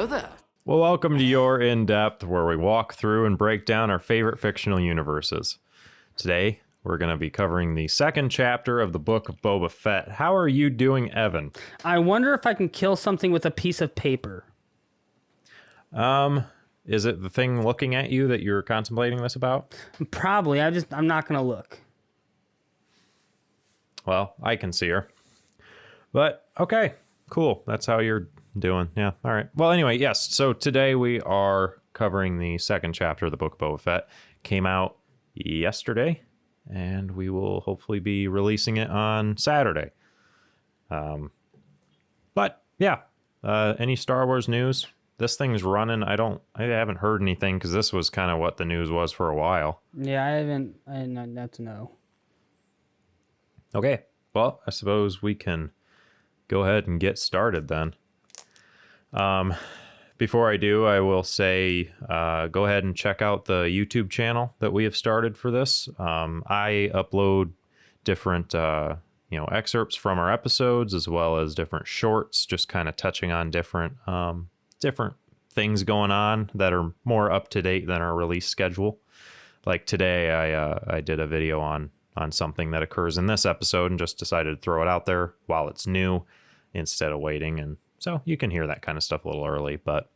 Hello there. Well, welcome to Your In Depth, where we walk through and break down our favorite fictional universes. Today, we're going to be covering the second chapter of the Book of Boba Fett. How are you doing, Evan? I wonder if I can kill something with a piece of paper. Is it the thing looking at you that you're contemplating this about? Probably. I'm not going to look. Well, I can see her. But, okay, cool. That's how you're doing. Yeah, all right. Well, anyway, yes. So today we are covering the second chapter of the Book of Boba Fett. Came out yesterday, and we will hopefully be releasing it on Saturday. But, yeah. Any Star Wars news? This thing's running. I haven't heard anything because this was kind of what the news was for a while. Yeah, I haven't. That's no. Okay. Well, I suppose we can go ahead and get started then. Before I do, I will say, go ahead and check out the YouTube channel that we have started for this. I upload different, excerpts from our episodes as well as different shorts, just kind of touching on different things going on that are more up to date than our release schedule. Like today, I did a video on something that occurs in this episode and just decided to throw it out there while it's new instead of waiting. And so you can hear that kind of stuff a little early, but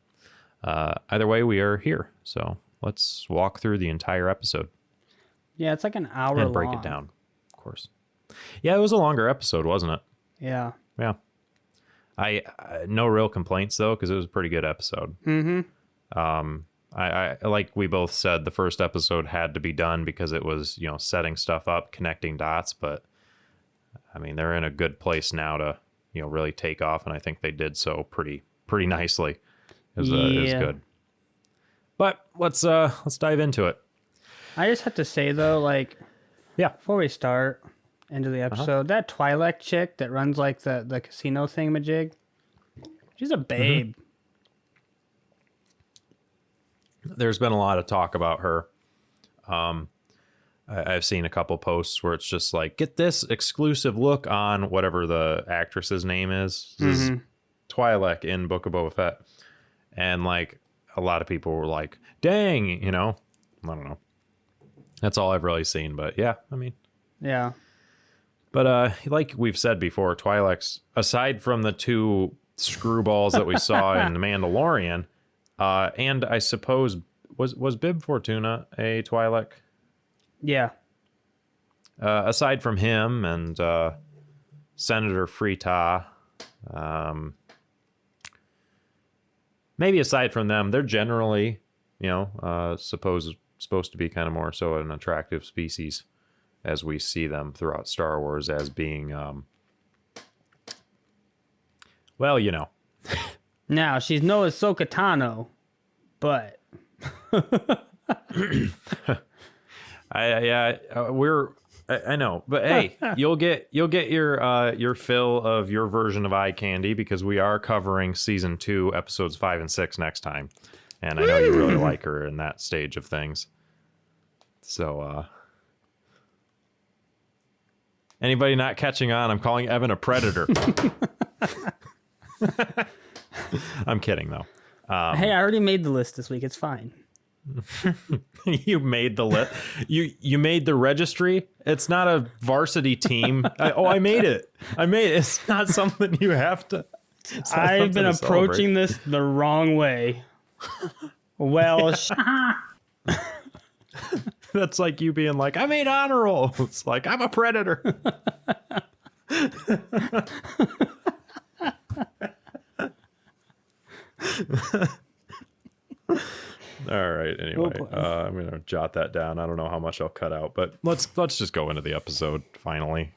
either way, we are here. So let's walk through the entire episode. Yeah, it's like an hour and break long. it down, of course. Yeah, it was a longer episode, wasn't it? Yeah. Yeah. I no real complaints though, because it was a pretty good episode. Mm-hmm. I like we both said the first episode had to be done because it was, setting stuff up, connecting dots, but I mean, they're in a good place now to, really take off, and I think they did so pretty nicely. It was good. But let's dive into it. I just have to say though, Yeah. before we start into the episode, that Twi'lek chick that runs like the casino thingamajig, she's a babe. There's been a lot of talk about her. I've seen a couple posts where it's just like, get this exclusive look on whatever the actress's name is. This is Twi'lek in Book of Boba Fett. And like a lot of people were like, dang, I don't know. That's all I've really seen. But yeah, I mean. Yeah. But like we've said before, Twi'lek's, aside from the two screwballs that we saw in The Mandalorian, and I suppose, was Bib Fortuna a Twi'lek? Yeah. Aside from him and Senator Freeta, maybe aside from them, they're generally, supposed to be kind of more so an attractive species as we see them throughout Star Wars as being, Now, she's no Ahsoka Tano, but... I know, but hey, you'll get your fill of your version of eye candy because we are covering season 2, episodes 5 and 6 next time, and I know you really like her in that stage of things. So, anybody not catching on? I'm calling Evan a predator. I'm kidding though. Hey, I already made the list this week. It's fine. You made the list. You made the registry. It's not a varsity team. I made it. It's not something you have to. I've been approaching this the wrong way. Well, that's like you being like, I made honor roll. It's like, I'm a predator. All right. Anyway, I'm gonna jot that down. I don't know how much I'll cut out, but let's just go into the episode finally.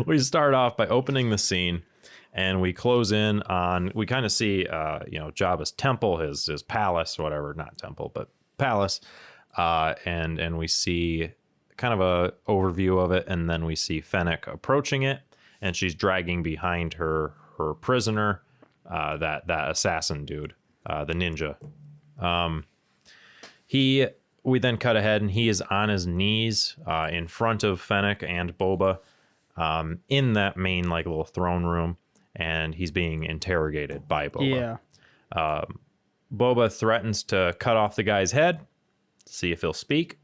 We start off by opening the scene, and we close in on. We kind of see, Jabba's temple, his palace, whatever, not temple, but palace, and we see kind of a overview of it, and then we see Fennec approaching it, and she's dragging behind her prisoner. That assassin dude, the ninja. We then cut ahead, and he is on his knees in front of Fennec and Boba in that main little throne room, and he's being interrogated by Boba. Yeah. Boba threatens to cut off the guy's head, see if he'll speak.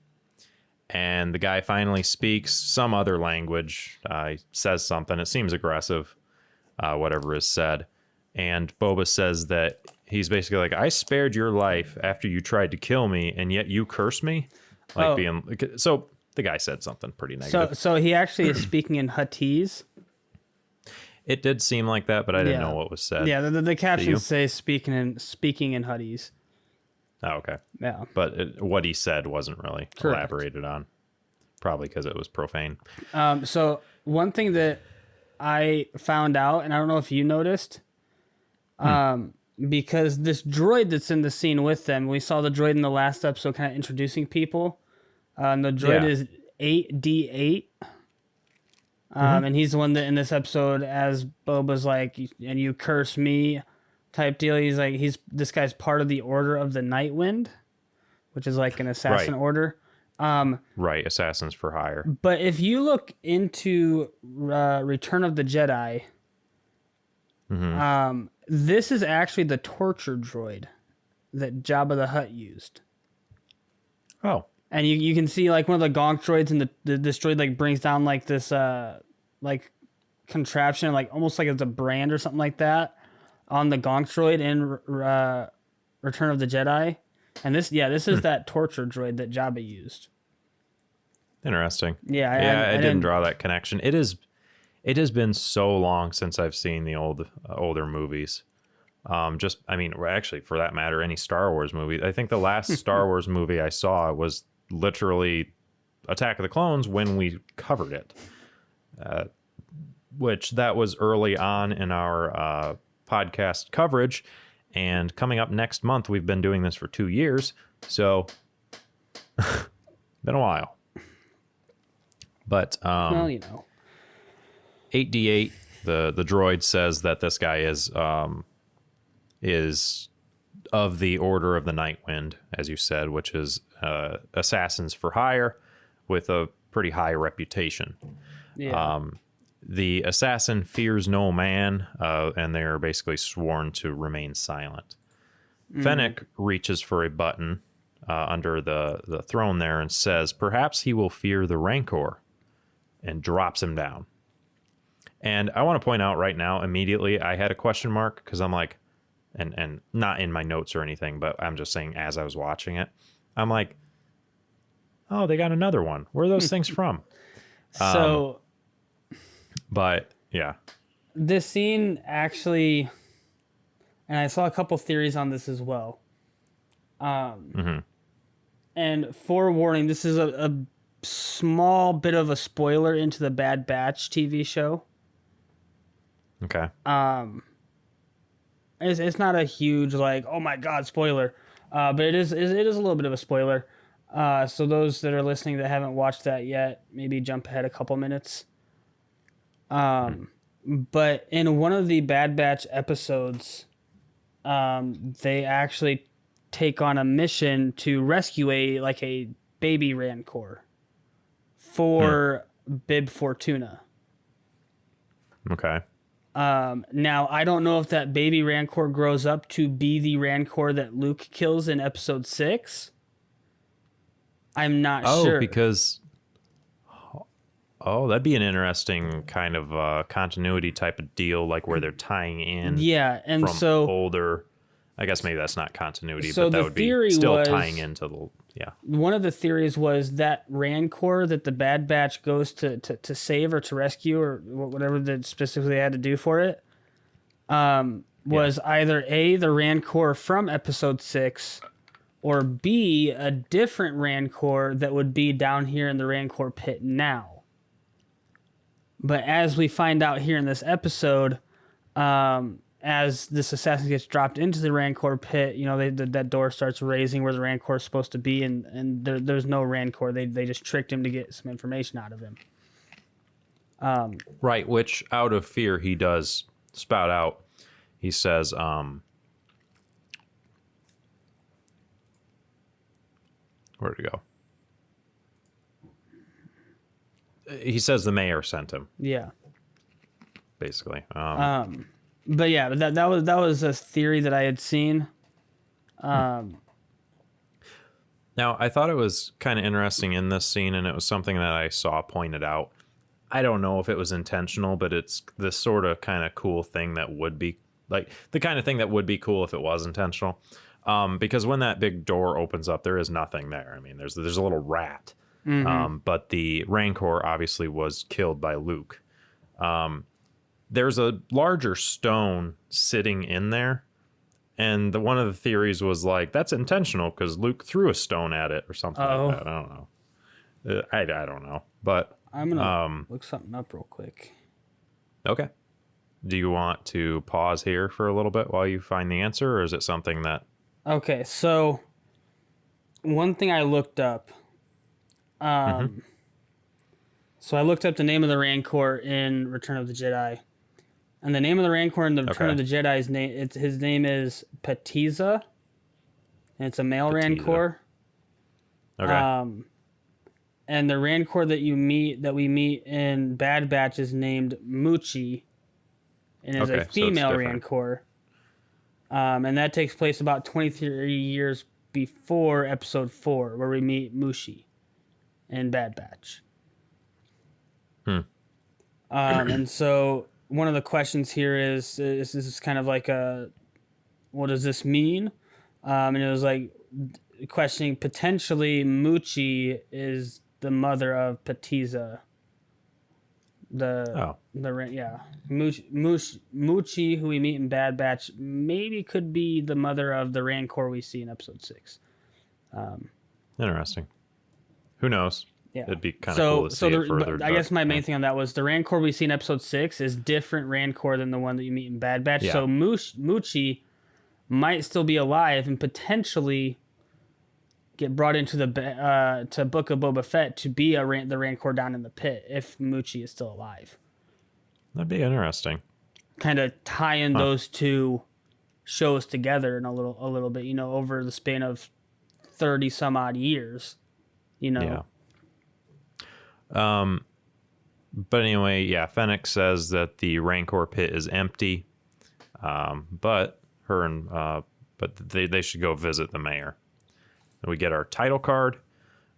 And the guy finally speaks some other language. He says something. It seems aggressive, whatever is said. And Boba says that he's basically like, I spared your life after you tried to kill me, and yet you curse me? So the guy said something pretty negative. So he actually is speaking in Huttese. It did seem like that, but I didn't know what was said. Yeah, the captions say speaking in Huttese. Oh, okay. Yeah. But what he said wasn't really elaborated on. Probably because it was profane. So one thing that I found out, and I don't know if you noticed, because this droid that's in the scene with them, we saw the droid in the last episode kind of introducing people. And the droid is 8D8. And he's the one that in this episode, as Boba's like, and you curse me type deal, he's like, this guy's part of the Order of the Night Wind, which is like an assassin order. Right, Assassins for Hire. But if you look into Return of the Jedi, this is actually the torture droid that Jabba the Hutt used. Oh. And you can see like one of the gonk droids, and this droid like brings down like this like contraption, like almost like it's a brand or something like that on the gonk droid in Return of the Jedi. And this is that torture droid that Jabba used. Interesting. Yeah, I didn't draw that connection. It has been so long since I've seen the older movies. Actually, for that matter, any Star Wars movie. I think the last Star Wars movie I saw was literally Attack of the Clones when we covered it, which that was early on in our podcast coverage. And coming up next month, we've been doing this for 2 years, so been a while. But well, 8D8, the droid says that this guy is of the Order of the Night Wind, as you said, which is assassins for hire with a pretty high reputation. Yeah. The assassin fears no man, and they're basically sworn to remain silent. Fennec reaches for a button under the throne there and says, perhaps he will fear the Rancor, and drops him down. And I want to point out right now, immediately, I had a question mark because I'm like, and not in my notes or anything, but I'm just saying as I was watching it, I'm like, oh, they got another one. Where are those things from? But yeah, this scene actually, and I saw a couple theories on this as well. And forewarning, this is a small bit of a spoiler into the Bad Batch TV show. Okay. It's not a huge like, oh my god, spoiler, but it is a little bit of a spoiler. So those that are listening that haven't watched that yet, maybe jump ahead a couple minutes. But in one of the Bad Batch episodes, they actually take on a mission to rescue a baby Rancor for Bib Fortuna. Okay. Now, I don't know if that baby Rancor grows up to be the Rancor that Luke kills in episode 6. I'm not sure. That'd be an interesting kind of continuity type of deal, like where they're tying in and from older. I guess maybe that's not continuity, so but that would be still tying into the... Yeah. One of the theories was that Rancor that the Bad Batch goes to save or to rescue or whatever that specifically they had to do for it was either A, the Rancor from episode 6, or B, a different Rancor that would be down here in the Rancor pit now. But as we find out here in this episode, as this assassin gets dropped into the Rancor pit, that door starts raising where the Rancor is supposed to be, and there's no Rancor. They just tricked him to get some information out of him. Right, which out of fear he does spout out. He says, where'd it go? He says the mayor sent him. Yeah. Basically. But yeah, that was a theory that I had seen. Now, I thought it was kind of interesting in this scene, and it was something that I saw pointed out. I don't know if it was intentional, but it's this sort of kind of cool thing that would be like the kind of thing that would be cool if it was intentional. Because when that big door opens up, there is nothing there. I mean, there's a little rat. But the Rancor obviously was killed by Luke. There's a larger stone sitting in there. And one of the theories was like, that's intentional because Luke threw a stone at it or something like that. I don't know. I don't know. But I'm going to look something up real quick. Okay. Do you want to pause here for a little bit while you find the answer, or is it something that... Okay, so one thing I looked up... So I looked up the name of the Rancor in Return of the Jedi. And the name of the Rancor in the Return of the Jedi's name, his name is Patiza. And it's a male Rancor. Okay. And the Rancor that we meet in Bad Batch is named Muchi. And is a female Rancor. And that takes place about 23 years before Episode 4, where we meet Mushi in Bad Batch. And so one of the questions here is this is kind of like what does this mean? And it was like questioning potentially Muchi is the mother of Patiza. Muchi, who we meet in Bad Batch, maybe could be the mother of the Rancor we see in Episode 6. Interesting. Who knows? Yeah. It'd be kind of cool to see it further. I guess my main thing on that was the Rancor we see in Episode 6 is different Rancor than the one that you meet in Bad Batch. Yeah. So Muchi might still be alive and potentially get brought into the to Book of Boba Fett to be the Rancor down in the pit if Muchi is still alive. That'd be interesting. Kind of tying those two shows together in a little bit, over the span of 30 some odd years, Yeah. But anyway, yeah, Fennec says that the Rancor pit is empty. But they should go visit the mayor. We get our title card.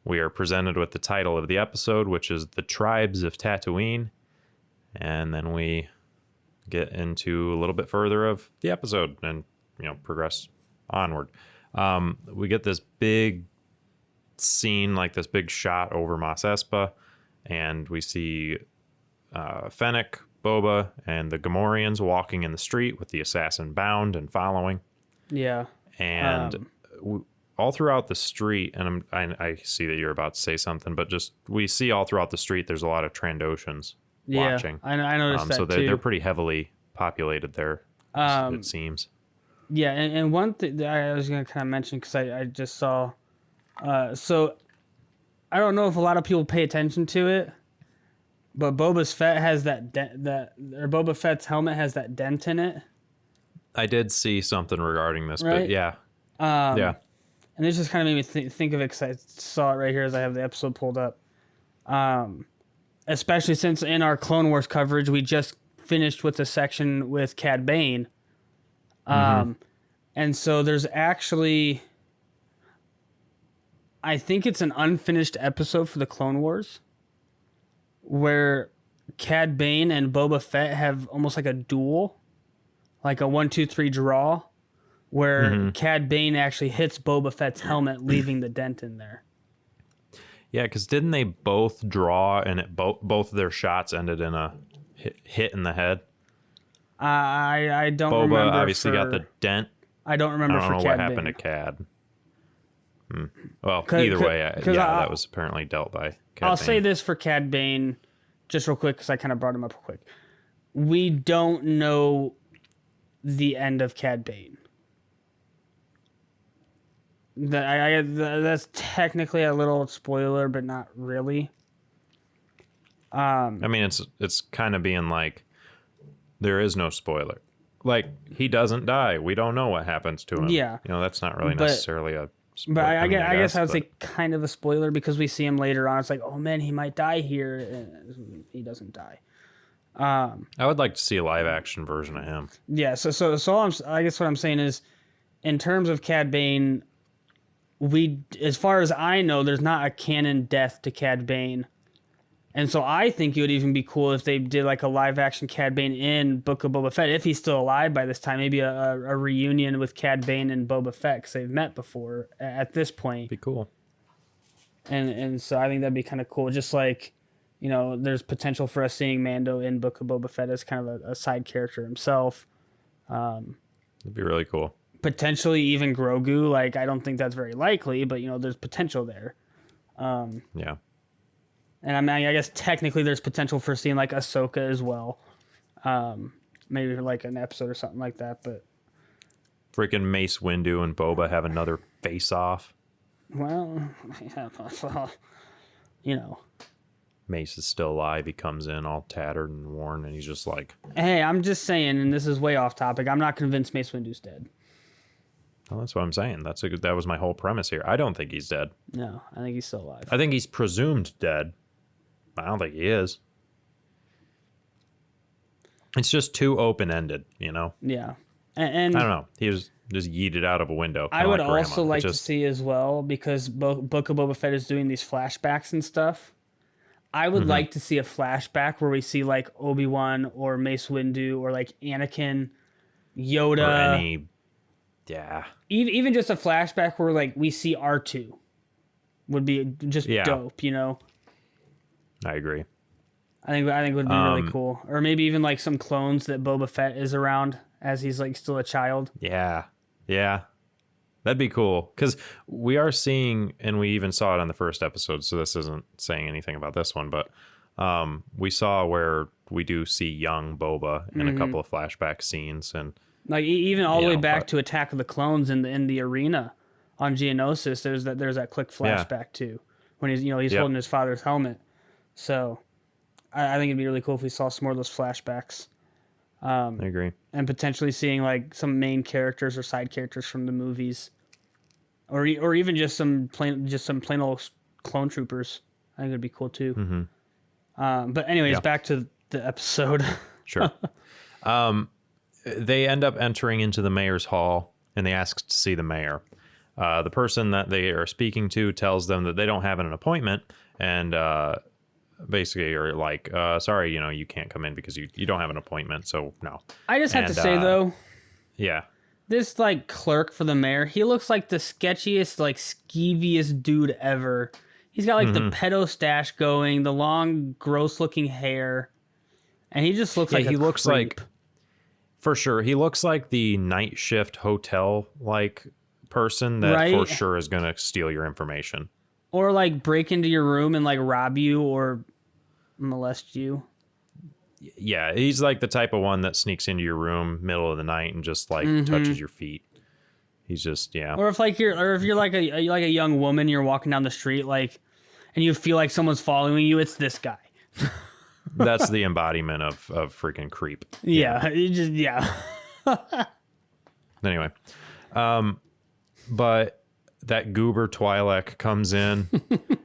We are presented with the title of the episode, which is The Tribes of Tatooine. And then we get into a little bit further of the episode and, progress onward. We get this big scene, like this big shot over Mos Espa, and we see Fennec, Boba, and the Gamorreans walking in the street with the assassin bound and following. Yeah. And all throughout the street, and I see that you're about to say something, but we see all throughout the street there's a lot of Trandoshans watching. I noticed that so too. They're pretty heavily populated there, it seems. Yeah, and one thing that I was going to kind of mention, because I just saw... so I don't know if a lot of people pay attention to it, but Boba Fett's helmet has that dent in it. I did see something regarding this, right? But yeah. Yeah. And this just kind of made me think of it because I saw it right here as I have the episode pulled up. Especially since in our Clone Wars coverage, we just finished with a section with Cad Bane. And so there's actually... I think it's an unfinished episode for the Clone Wars where Cad Bane and Boba Fett have almost like a duel, like a 1-2-3 draw, where Cad Bane actually hits Boba Fett's helmet, leaving the dent in there. Yeah, because didn't they both draw and both of their shots ended in a hit in the head? I don't Boba remember. Boba obviously got the dent. I don't remember I don't know Cad what happened Bane. to Cad. Well, either way, that was apparently dealt by Cad I'll Bane. say this for Cad Bane, just real quick, because I kind of brought him up real quick. We don't know the end of Cad Bane. That's technically a little spoiler, but not really. I mean, it's kind of being like, there is no spoiler. Like, he doesn't die. We don't know what happens to him. Yeah. That's not really necessarily a... But I guess I would say kind of a spoiler because we see him later on. It's like, oh man, he might die here. And he doesn't die. I would like to see a live action version of him. Yeah, I guess what I'm saying is, in terms of Cad Bane, as far as I know, there's not a canon death to Cad Bane. And so I think it would even be cool if they did like a live action Cad Bane in Book of Boba Fett, if he's still alive by this time. Maybe a reunion with Cad Bane and Boba Fett, because they've met before at this point. Be cool. And so I think that'd be kind of cool. Just like, there's potential for us seeing Mando in Book of Boba Fett as kind of a side character himself. It'd be really cool. Potentially even Grogu. Like, I don't think that's very likely, but there's potential there. Yeah. And I mean, I guess technically there's potential for seeing like Ahsoka as well. Maybe like an episode or something like that, but Freaking Mace Windu and Boba have another face off. well, yeah, Mace is still alive. He comes in all tattered and worn, and he's just like, Hey, I'm just saying, and this is way off topic, I'm not convinced Mace Windu's dead. well, that's what I'm saying. That was my whole premise here. I don't think he's dead. No, I think he's still alive. I think he's presumed dead. I don't think he is. It's just too open-ended, Yeah. And I don't know. He was just yeeted out of a window. I would Grandma. also like to see as well, because Book of Boba Fett is doing these flashbacks and stuff. I would like to see a flashback where we see like Obi-Wan or Mace Windu or like Anakin, Yoda. Or any, yeah. Even just a flashback where like we see R2 would be just dope, I agree. I think it would be really cool. Or maybe even like some clones that Boba Fett is around as he's like still a child. Yeah. Yeah. That'd be cool. Because we are seeing, and we even saw it on the first episode, so this isn't saying anything about this one, but we saw where we do see young Boba in a couple of flashback scenes. And like even all the way back to Attack of the Clones in the arena on Geonosis, there's that quick flashback too. When he's holding his father's helmet. So I think it'd be really cool if we saw some more of those flashbacks. I agree. And potentially seeing like some main characters or side characters from the movies, or even just some plain old clone troopers. I think it'd be cool too. But anyways, back to the episode. Sure. They end up entering into the mayor's hall, and they ask to see the mayor. The person that they are speaking to tells them that they don't have an appointment, and basically are like, sorry, you can't come in because you don't have an appointment, so no. I just have to say though, yeah, this like clerk for the mayor, he looks like the sketchiest, like skeeviest dude ever. He's got like the pedo stash going, the long, gross looking hair, and he just looks like he looks creep. like, for sure, he looks like the night shift hotel like person that for sure is gonna steal your information. Or like break into your room and like rob you or molest you. Yeah, he's like the type of one that sneaks into your room middle of the night and just like touches your feet. He's just Or if you're like a young woman, you're walking down the street like, and you feel like someone's following you, it's this guy. That's the embodiment of freaking creep. Yeah. Anyway, but that goober Twi'lek comes in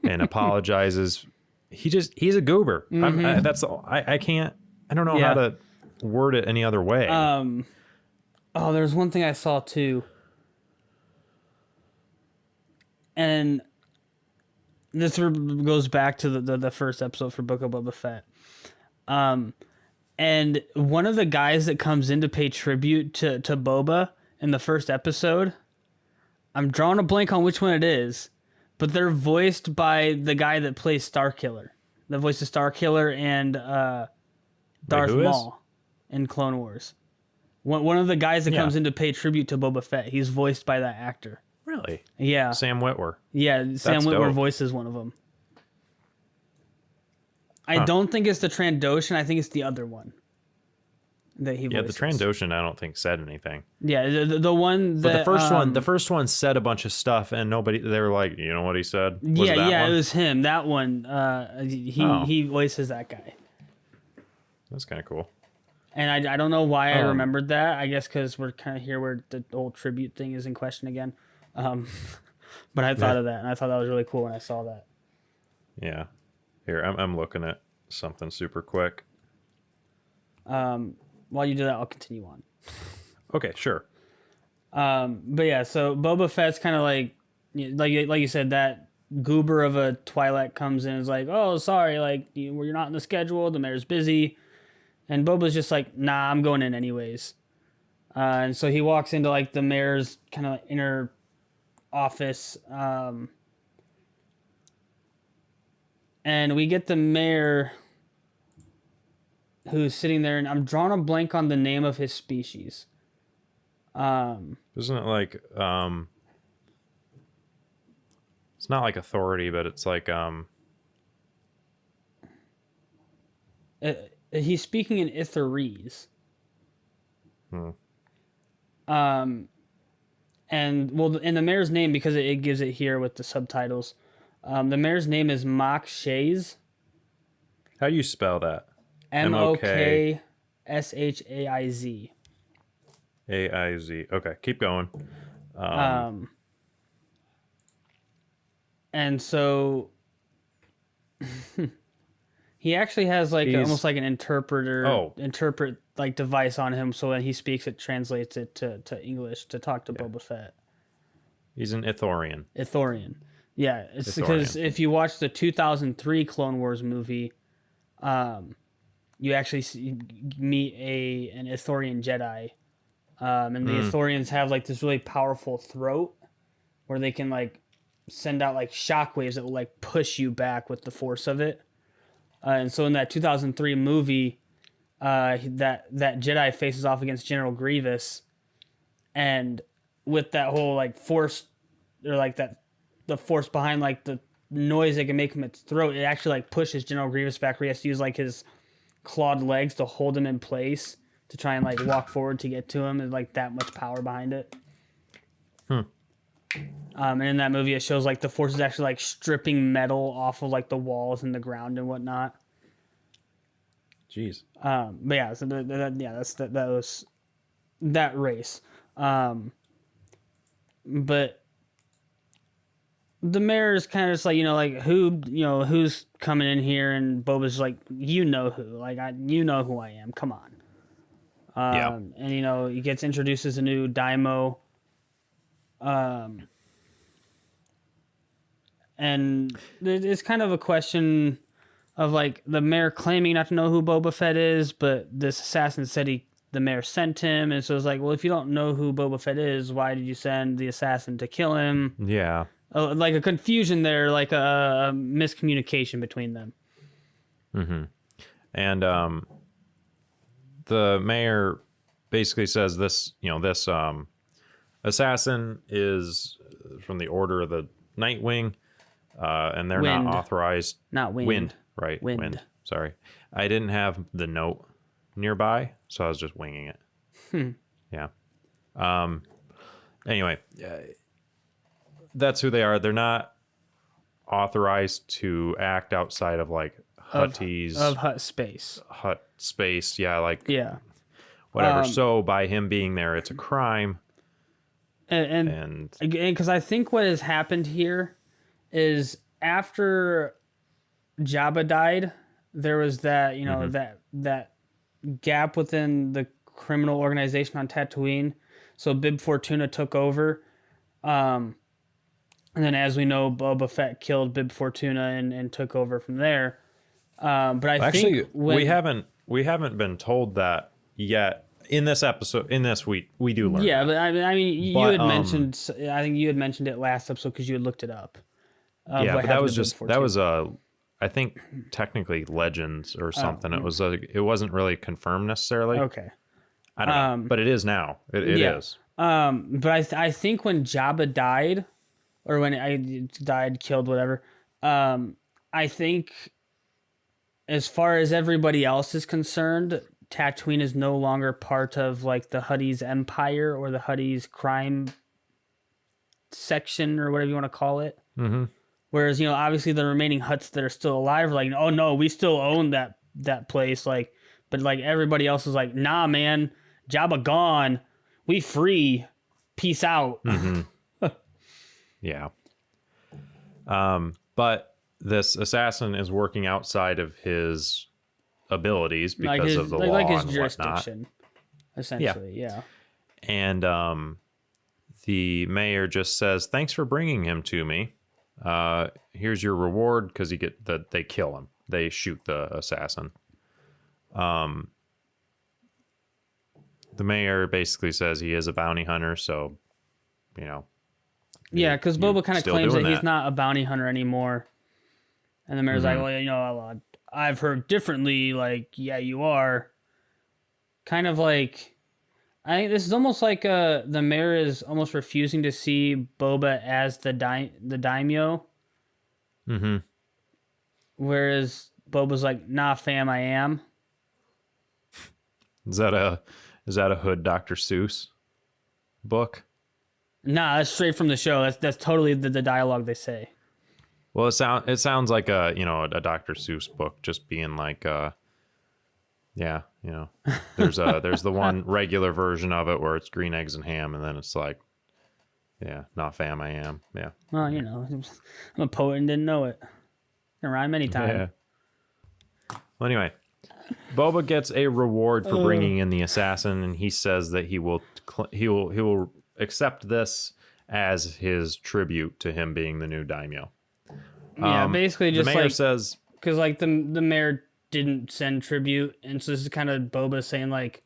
and apologizes. He's a goober. That's all. I can't. I don't know how to word it any other way. There's one thing I saw too, and this goes back to the first episode for Book of Boba Fett. And one of the guys that comes in to pay tribute to Boba in the first episode, I'm drawing a blank on which one it is, but they're voiced by the guy that plays Starkiller. The voice of Starkiller and Darth Maul in Clone Wars. One of the guys that comes in to pay tribute to Boba Fett, he's voiced by that actor. Really? Yeah. Sam Witwer. Yeah, Sam Witwer voices one of them. I don't think it's the Trandoshan. I think it's the other one that he voices. Yeah, the Trandoshan I don't think said anything. Yeah, the one that... But the first one said a bunch of stuff and nobody... They were like, you know what he said? Was it that one? It was him. That one, he voices that guy. That's kind of cool. And I don't know why I remembered that. I guess because we're kind of here where the old tribute thing is in question again. But I thought of that, and I thought that was really cool when I saw that. Yeah. Here, I'm looking at something super quick. While you do that, I'll continue on. Okay, sure. But yeah, so Boba Fett's kind of like you said, that goober of a Twi'lek comes in and is like, oh, sorry, like you're not in the schedule, the mayor's busy, and Boba's just like, nah, I'm going in anyways. And so he walks into like the mayor's kind of inner office, and we get the mayor who's sitting there, and I'm drawing a blank on the name of his species. Isn't it like it's not like authority, but it's like he's speaking in Itherese. Hmm. And well, in the mayor's name, because it gives it here with the subtitles, the mayor's name is Mock Shays. How do you spell that? Mokhshaiz. AIZ. Okay, keep going. And so he actually has like almost like an interpret like device on him, so when he speaks, it translates it to English to talk to Boba Fett. He's an Ithorian. Yeah, it's because if you watch the 2003 Clone Wars movie, you actually meet an Ithorian Jedi, and the Ithorians have like this really powerful throat where they can like send out like shockwaves that will like push you back with the force of it. And so in that 2003 movie, that Jedi faces off against General Grievous, and with that whole like force, or like the force behind like the noise they can make from its throat, it actually like pushes General Grievous back, where he has to use like his clawed legs to hold him in place to try and like walk forward to get to him. There's like that much power behind it. And in that movie, it shows like the force is actually like stripping metal off of like the walls and the ground and whatnot. Jeez. But yeah, so that was that race. But the mayor is kind of just like, like who's coming in here, and Boba's like, who, like you know who I am. Come on. And he gets introduced as a new daimyo. And it's kind of a question of like the mayor claiming not to know who Boba Fett is, but this assassin said the mayor sent him, and so it's like, well, if you don't know who Boba Fett is, why did you send the assassin to kill him? Yeah. Like a confusion there, like a miscommunication between them. Mm-hmm. And the mayor basically says this assassin is from the Order of the Nightwing, and they're not authorized. Not wind. Right. Wind. Sorry. I didn't have the note nearby, so I was just winging it. Yeah. Anyway, that's who they are. They're not authorized to act outside of like Hutties of Hutt space. Hutt space. Yeah, like whatever. So by him being there, it's a crime. And because I think what has happened here is after Jabba died, there was that that gap within the criminal organization on Tatooine. So Bib Fortuna took over, and then as we know, Boba Fett killed Bib Fortuna and took over from there. But I think we haven't been told that yet. In this episode, we do learn. Yeah, but I mean, you had mentioned. I think you had mentioned it last episode because you had looked it up. Yeah, but that was I think technically legends or something. It wasn't really confirmed necessarily. Okay, I don't know, but it is now. It is. But I think when Jabba died, or when I died, killed, whatever. I think, as far as everybody else is concerned, Tatooine is no longer part of like the Hutties empire or the Hutties crime section or whatever you want to call it. Mm-hmm. Whereas, obviously the remaining Hutts that are still alive are like, oh no, we still own that place. Like, but like everybody else is like, nah, man, Jabba gone, we free, peace out. Mm-hmm. Yeah. But this assassin is working outside of his abilities like because his of the law like his and whatnot. jurisdiction, essentially. Yeah. And the mayor just says, "Thanks for bringing him to me. Here's your reward," because they kill him. They shoot the assassin. The mayor basically says he is a bounty hunter, so Yeah, because Boba kind of still claims that doing he's that. not a bounty hunter anymore, and the mayor's like, "Well, I've heard differently. Like, yeah, you are." Kind of like, I think this is almost like the mayor is almost refusing to see Boba as the daimyo, Mm-hmm. whereas Boba's like, "Nah, fam, I am." Is that a Hood Dr. Seuss book? Nah, that's straight from the show. That's totally the dialogue they say. Well, it sounds like a Dr. Seuss book, just being like there's the one regular version of it where it's green eggs and ham, and then it's like, not fam, I am. Yeah. Well, I'm a poet and didn't know it. Can rhyme anytime. Yeah. Well, anyway, Boba gets a reward for bringing in the assassin, and he says that he will accept this as his tribute to him being the new daimyo. Yeah, basically just the mayor like says, because like the mayor didn't send tribute, and so this is kind of Boba saying like,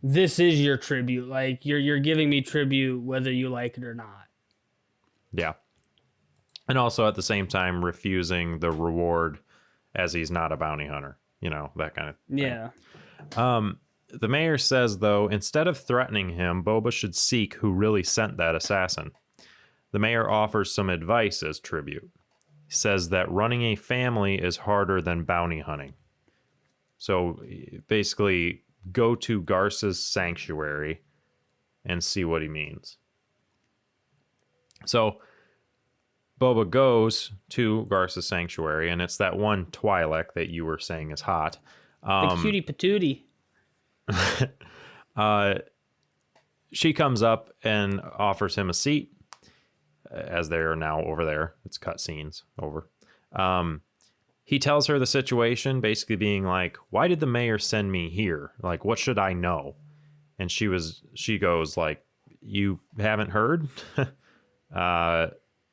"This is your tribute. Like you're giving me tribute whether you like it or not." yeah, and also at the same time refusing the reward as he's not a bounty hunter. That kind of thing. Yeah. The mayor says, though, instead of threatening him, Boba should seek who really sent that assassin. The mayor offers some advice as tribute. He says that running a family is harder than bounty hunting. So basically, go to Garsa's sanctuary and see what he means. So Boba goes to Garsa's sanctuary, and it's that one Twi'lek that you were saying is hot. The cutie patootie. She comes up and offers him a seat, as they are now over there. It's cutscenes over. He tells her the situation, basically being like, "Why did the mayor send me here? Like, what should I know?" And she goes like, "You haven't heard?"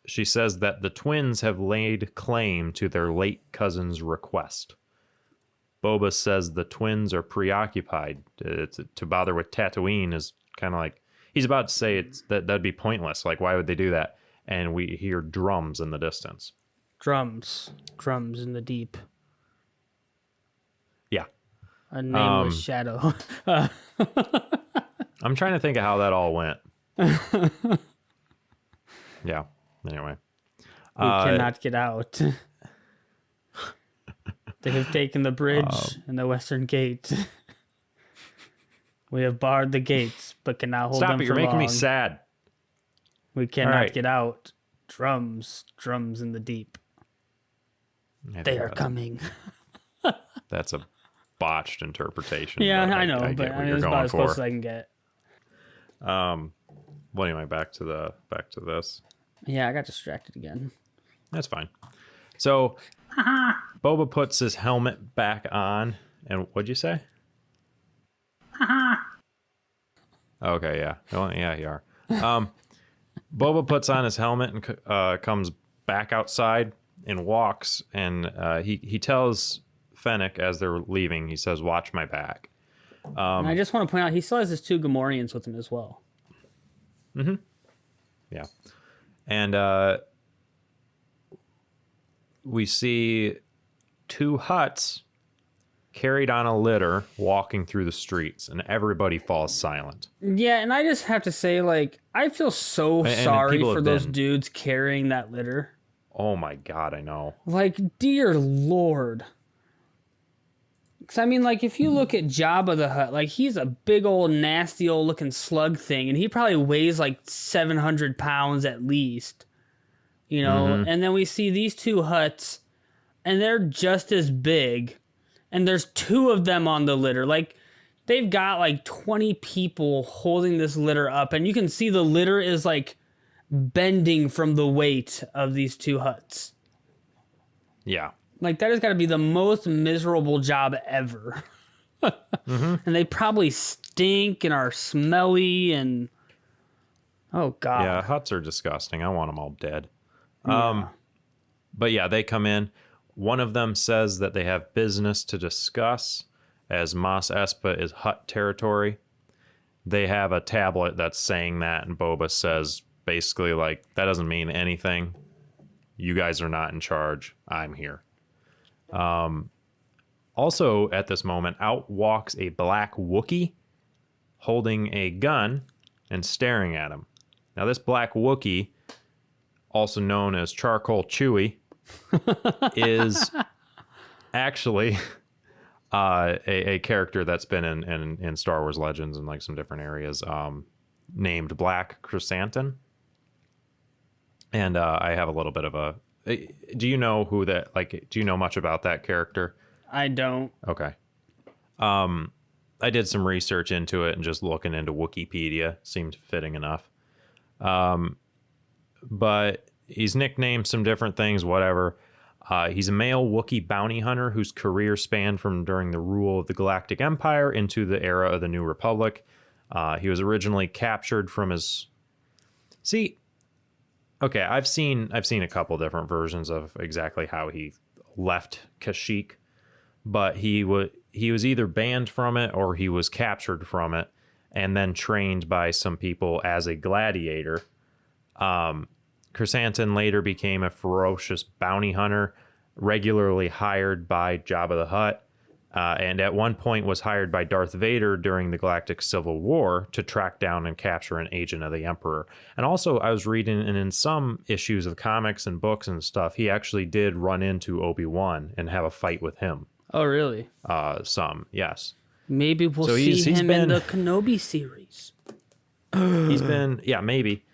She says that the twins have laid claim to their late cousin's request. Boba says the twins are preoccupied. To bother with Tatooine is kind of like, he's about to say that'd be pointless. Like, why would they do that? And we hear drums in the distance. Drums in the deep. Yeah. A nameless shadow. I'm trying to think of how that all went. Yeah. Anyway. We cannot get out. They have taken the bridge and the western gate. We have barred the gates, but cannot hold them for long. Stop it, you're making me sad. We cannot get out. Drums in the deep. They are coming. That's a botched interpretation. Yeah, I know, get but what you're it's about going as close as for. I can get. Well, anyway, back to this. Yeah, I got distracted again. That's fine. So Boba puts his helmet back on, and what'd you say? Okay, yeah. Well, yeah, you are. Boba puts on his helmet and comes back outside and walks, and he tells Fennec as they're leaving, he says, "Watch my back." And I just want to point out, he still has his 2 Gamorreans with him as well. Mm-hmm. Yeah. And we see 2 Hutts carried on a litter walking through the streets, and everybody falls silent. Yeah, and I just have to say, like, I feel so sorry for those dudes carrying that litter. Oh my God, I know. Like, dear Lord. Because, I mean, like, if you look at Jabba the Hutt, like, he's a big old, nasty old looking slug thing, and he probably weighs like 700 pounds at least. You know? Mm-hmm. And then we see these 2 Hutts, and they're just as big, and there's 2 of them on the litter. Like, they've got like 20 people holding this litter up, and you can see the litter is like bending from the weight of these 2 Hutts. Yeah. Like, that has got to be the most miserable job ever. And they probably stink and are smelly and... Oh, God. Yeah, huts are disgusting. I want them all dead. Yeah. But yeah, they come in. One of them says that they have business to discuss, as Mos Espa is hut territory. They have a tablet that's saying that, and Boba says basically, like, that doesn't mean anything. You guys are not in charge. I'm here. Also, at this moment, out walks a black Wookiee holding a gun and staring at him. Now, this black Wookiee, also known as Charcoal Chewie, is actually a character that's been in Star Wars Legends and like some different areas, named Black Chrysanthemum. And I have a little bit of a... Do you know who that... Like, do you know much about that character? I don't. Okay. I did some research into it and just looking into Wikipedia seemed fitting enough. But he's nicknamed some different things, whatever. He's a male Wookiee bounty hunter whose career spanned from during the rule of the Galactic Empire into the era of the New Republic. He was originally captured from his... See, okay, I've seen a couple different versions of exactly how he left Kashyyyk, but he was either banned from it or he was captured from it and then trained by some people as a gladiator. Chrysanthemum later became a ferocious bounty hunter, regularly hired by Jabba the Hutt, and at one point was hired by Darth Vader during the Galactic Civil War to track down and capture an agent of the Emperor. And also, I was reading, and in some issues of comics and books and stuff, he actually did run into Obi-Wan and have a fight with him. Oh, really? Some, yes. Maybe we'll So see he's him in the Kenobi series. He's been, yeah, maybe.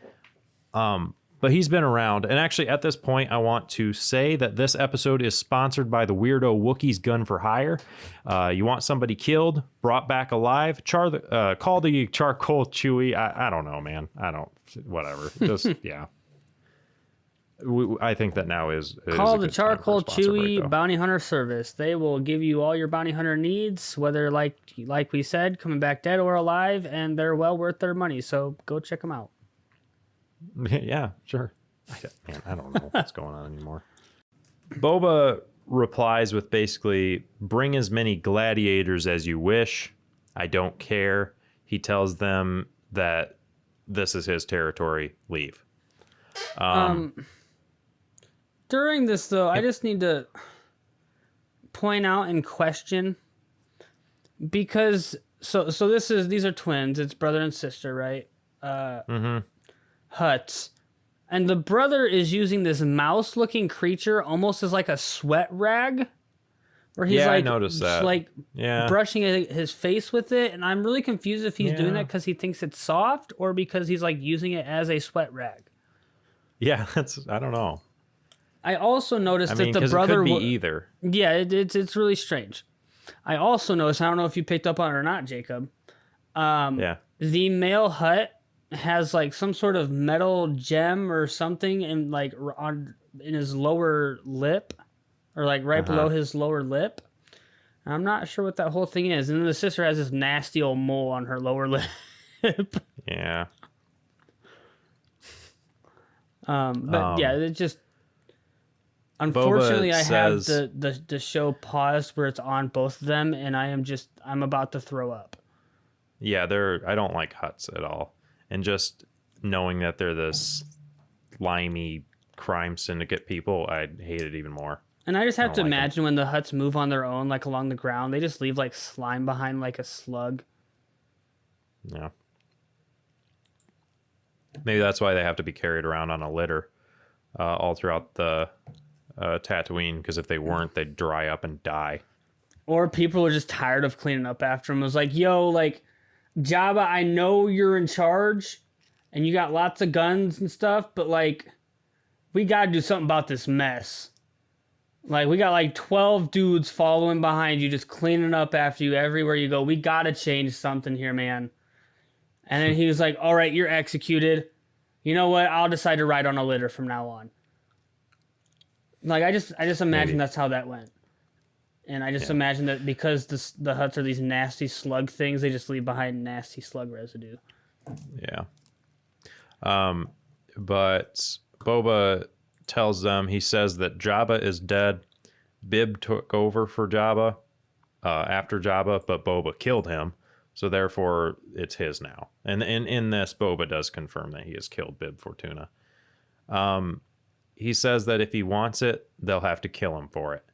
But he's been around. And actually, at this point, I want to say that this episode is sponsored by the Weirdo Wookiees Gun for Hire. You want somebody killed, brought back alive? Call the Charcoal Chewie. I don't know, man. Whatever. Just, yeah. I think that now is Call a the good time for a Charcoal sponsor break, Chewie though. Bounty Hunter Service. They will give you all your bounty hunter needs, whether like we said, coming back dead or alive, and they're well worth their money. So go check them out. Yeah, sure. I don't know what's going on anymore. Boba replies with basically, bring as many gladiators as you wish. I don't care. He tells them that this is his territory. Leave. During this, though, I just need to point out and question, because these are twins. It's brother and sister, right? Hutts. And the brother is using this mouse-looking creature almost as like a sweat rag, where he's I noticed that. like brushing his face with it, and I'm really confused if he's doing that because he thinks it's soft or because he's like using it as a sweat rag. Yeah, I don't know. I also noticed that the 'cause brother it could be either. Yeah, it's really strange. I also noticed, I don't know if you picked up on it or not, Jacob. The male Hutt has like some sort of metal gem or something in like in his lower lip, or like right below his lower lip. I'm not sure what that whole thing is. And then the sister has this nasty old mole on her lower lip. Yeah. But yeah, it just... Unfortunately, Boba I says, have the show paused where it's on both of them, and I'm about to throw up. Yeah, I don't like Hutts at all. And just knowing that they're this slimy crime syndicate people, I hate it even more. And I just have to like imagine when the Hutts move on their own, like along the ground, they just leave like slime behind like a slug. Yeah. Maybe that's why they have to be carried around on a litter all throughout the Tatooine, because if they weren't, they'd dry up and die. Or people are just tired of cleaning up after them. It was like, yo, like, Jabba, I know you're in charge and you got lots of guns and stuff, but like, we gotta do something about this mess. Like, we got like 12 dudes following behind you, just cleaning up after you everywhere you go. We gotta change something here, man. And then he was like, all right, you're executed. You know what? I'll decide to ride on a litter from now on. Like I just imagine Maybe. that's how that went. And I just imagine that because the huts are these nasty slug things, they just leave behind nasty slug residue. Yeah. But Boba tells them, he says that Jabba is dead. Bib took over for Jabba after Jabba, but Boba killed him. So therefore, it's his now. And in this, Boba does confirm that he has killed Bib Fortuna. He says that if he wants it, they'll have to kill him for it.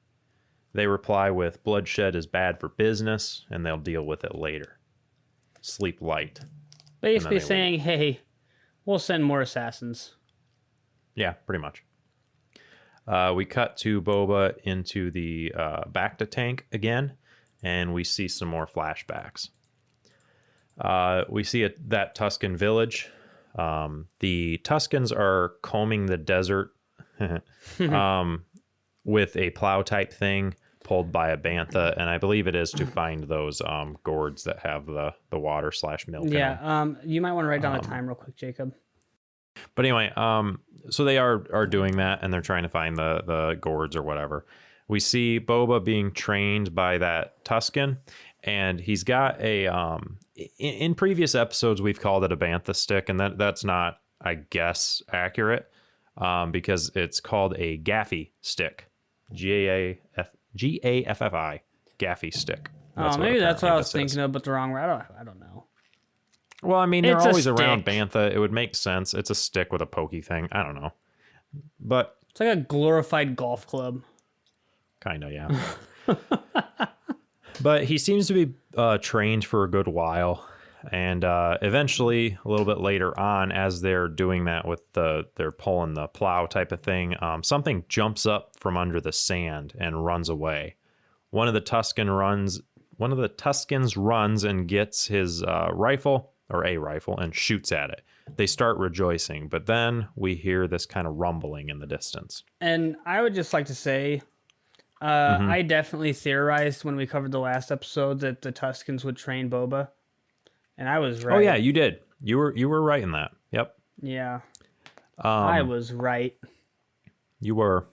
They reply with, bloodshed is bad for business, and they'll deal with it later. Sleep light. Basically saying, hey, we'll send more assassins. Yeah, pretty much. We cut to Boba into the Bacta tank again, and we see some more flashbacks. We see that Tusken village. The Tuskens are combing the desert with a plow type thing pulled by a bantha, and I believe it is to find those gourds that have the water / milk in them. You might want to write down the time real quick, Jacob. But anyway, so they are doing that, and they're trying to find the gourds or whatever. We see Boba being trained by that Tusken, and he's got a in previous episodes we've called it a bantha stick, and that's not, I guess, accurate, because it's called a gaffy stick. Gaffi gaffy stick. Maybe that's what I was thinking of, but the wrong way. I don't know. Well, I mean, they're It's a always around stick. bantha. It would make sense. It's a stick with a pokey thing. I don't know, but It's like a glorified golf club. kind of, yeah. But he seems to be trained for a good while, and eventually, a little bit later on, as they're doing that with they're pulling the plow type of thing, something jumps up from under the sand and runs away. One of the Tuskens runs and gets his rifle, or a rifle, and shoots at it. They start rejoicing, but then we hear this kind of rumbling in the distance. And I would just like to say, I definitely theorized when we covered the last episode that the Tuskens would train Boba, and I was right. Oh yeah, you did. You were right in that. Yep. Yeah. I was right. You were.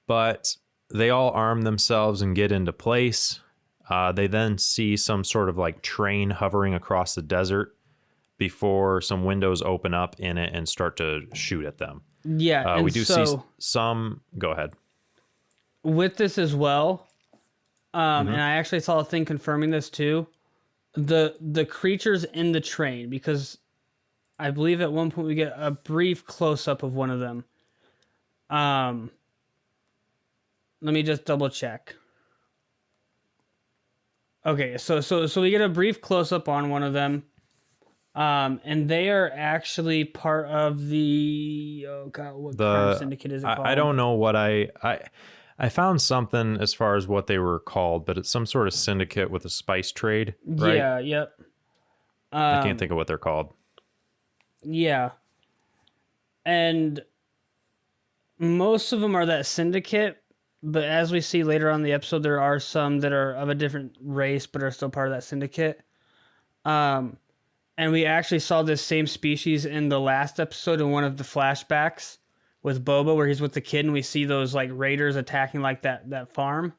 But they all arm themselves and get into place. They then see some sort of like train hovering across the desert before some windows open up in it and start to shoot at them. Yeah. We do see some. Go ahead. With this as well, and I actually saw a thing confirming this too. The creatures in the train, because I believe at one point we get a brief close up of one of them. Let me just double check. Okay, so we get a brief close up on one of them, and they are actually part of the what crime syndicate is it called? I don't know what I found something as far as what they were called, but it's some sort of syndicate with a spice trade, right? Yeah, yep. I can't think of what they're called. Yeah. And most of them are that syndicate, but as we see later on in the episode, there are some that are of a different race, but are still part of that syndicate. And we actually saw this same species in the last episode in one of the flashbacks with Boba, where he's with the kid, and we see those like raiders attacking like that farm.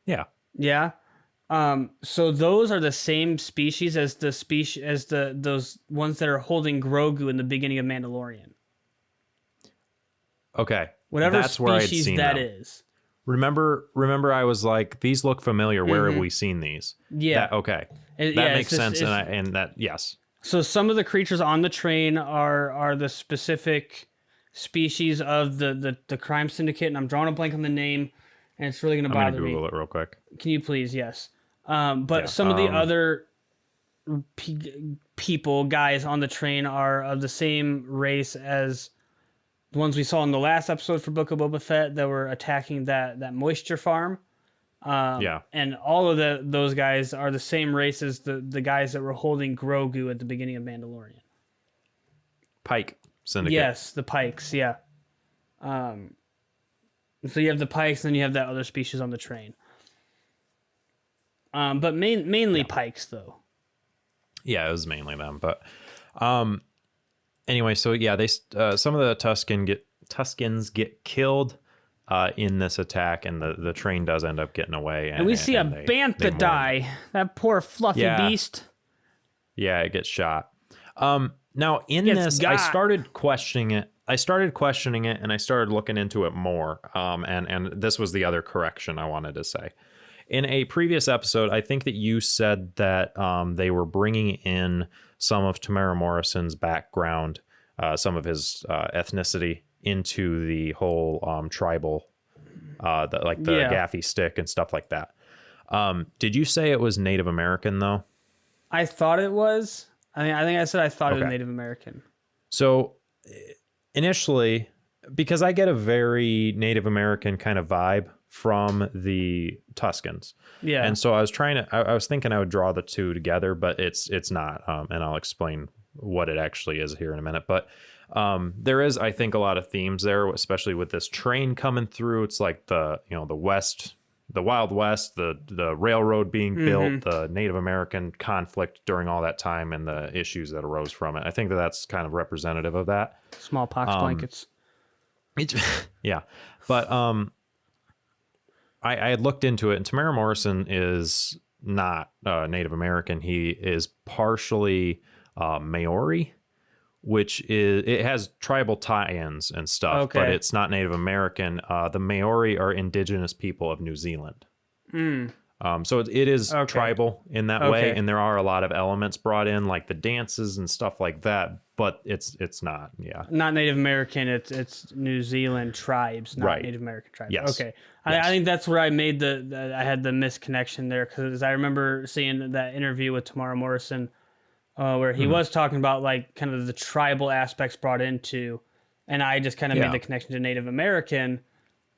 Yeah. Yeah. So those are the same species as those ones that are holding Grogu in the beginning of Mandalorian. Okay. Whatever That's where I'd species seen that them. is. Remember I was like, these look familiar. Where have we seen these? Yeah. Okay. That Makes sense. And that, yes. So some of the creatures on the train are the specific species of the crime syndicate, and I'm drawing a blank on the name, and it's really going to bother me. I'm going to Google it real quick. Can you please? Yes. But some of the other guys on the train are of the same race as the ones we saw in the last episode for Book of Boba Fett that were attacking that moisture farm. Yeah. And all of those guys are the same race as the guys that were holding Grogu at the beginning of Mandalorian. Pike syndicate. Yes, the Pikes, yeah. So you have the Pikes, and then you have that other species on the train. But mainly Pikes, though. Yeah, it was mainly them. But anyway, so yeah, they some of the Tusken Tuskens get killed in this attack, and the train does end up getting away. And we see a bantha die. That poor fluffy beast. Yeah, it gets shot. Now in Gets this, got. I started questioning it. And I started looking into it more. And this was the other correction I wanted to say. In a previous episode, I think that you said that they were bringing in some of Tamara Morrison's background, some of his ethnicity into the whole tribal, the gaffy stick and stuff like that. Did you say it was Native American though? I thought it was. I think I said I thought it was Native American. So initially, because I get a very Native American kind of vibe from the Tuskens. Yeah. And so I was thinking I would draw the two together, but it's not. And I'll explain what it actually is here in a minute. But there is, I think, a lot of themes there, especially with this train coming through. It's like the West, the Wild West, the railroad being built, the Native American conflict during all that time, and the issues that arose from it. I think that's kind of representative of that. Smallpox blankets. Yeah. But I had looked into it, and Tamara Morrison is not Native American. He is partially Maori, which it has tribal tie-ins and stuff, but it's not Native American. The Maori are indigenous people of New Zealand. So it is tribal in that way, and there are a lot of elements brought in, like the dances and stuff like that, but it's not, not Native American. It's New Zealand tribes, not Native American tribes. Yes. Okay, yes. I think that's where I made I had the misconnection there, because I remember seeing that interview with Tamara Morrison, where he was talking about like kind of the tribal aspects brought into, and I just kind of made the connection to Native American.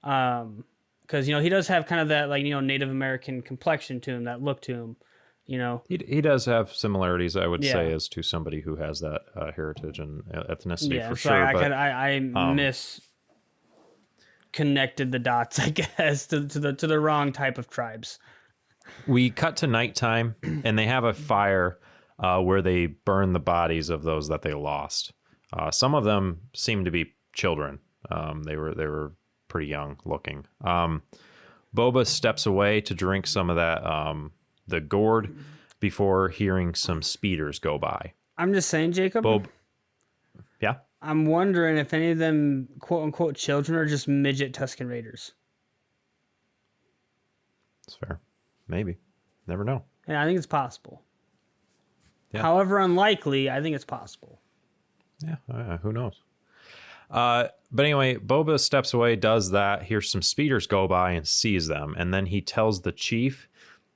Because he does have kind of that Native American complexion to him, that look to him, He does have similarities, I would say, as to somebody who has that heritage and ethnicity for so sure. I misconnected the dots, I guess, to the wrong type of tribes. We cut to nighttime, and they have a fire where they burn the bodies of those that they lost. Some of them seem to be children. They were pretty young looking. Boba steps away to drink some of that the gourd before hearing some speeders go by. I'm just saying, Jacob. Yeah. I'm wondering if any of them quote unquote children are just midget Tusken Raiders. That's fair. Maybe. Never know. Yeah, I think it's possible. Yeah. However unlikely, I think it's possible. Yeah, who knows? But anyway, Boba steps away, does that, hears some speeders go by and sees them, and then he tells the chief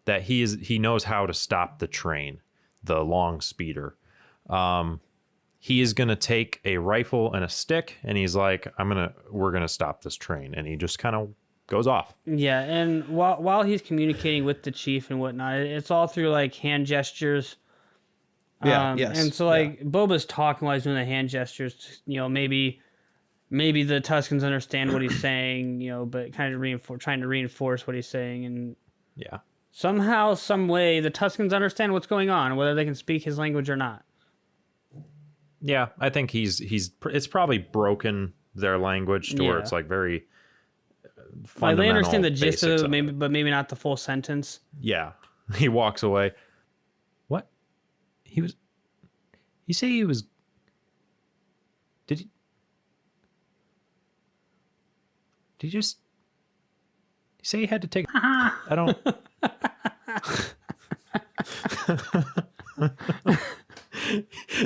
that he knows how to stop the train, the long speeder. He is gonna take a rifle and a stick, and he's like, we're gonna stop this train, and he just kind of goes off. Yeah, and while he's communicating with the chief and whatnot, it's all through like hand gestures. Yes. And so Boba's talking while he's doing the hand gestures. Maybe the Tuskens understand what he's saying, but kind of trying to reinforce what he's saying, and somehow, some way, the Tuskens understand what's going on, whether they can speak his language or not. Yeah, I think it's probably broken their language to where it's like very fundamental. Like they understand the gist of it, but maybe not the full sentence. Yeah, he walks away. What? He say he was. Did he? Did he just say he had to take? I don't.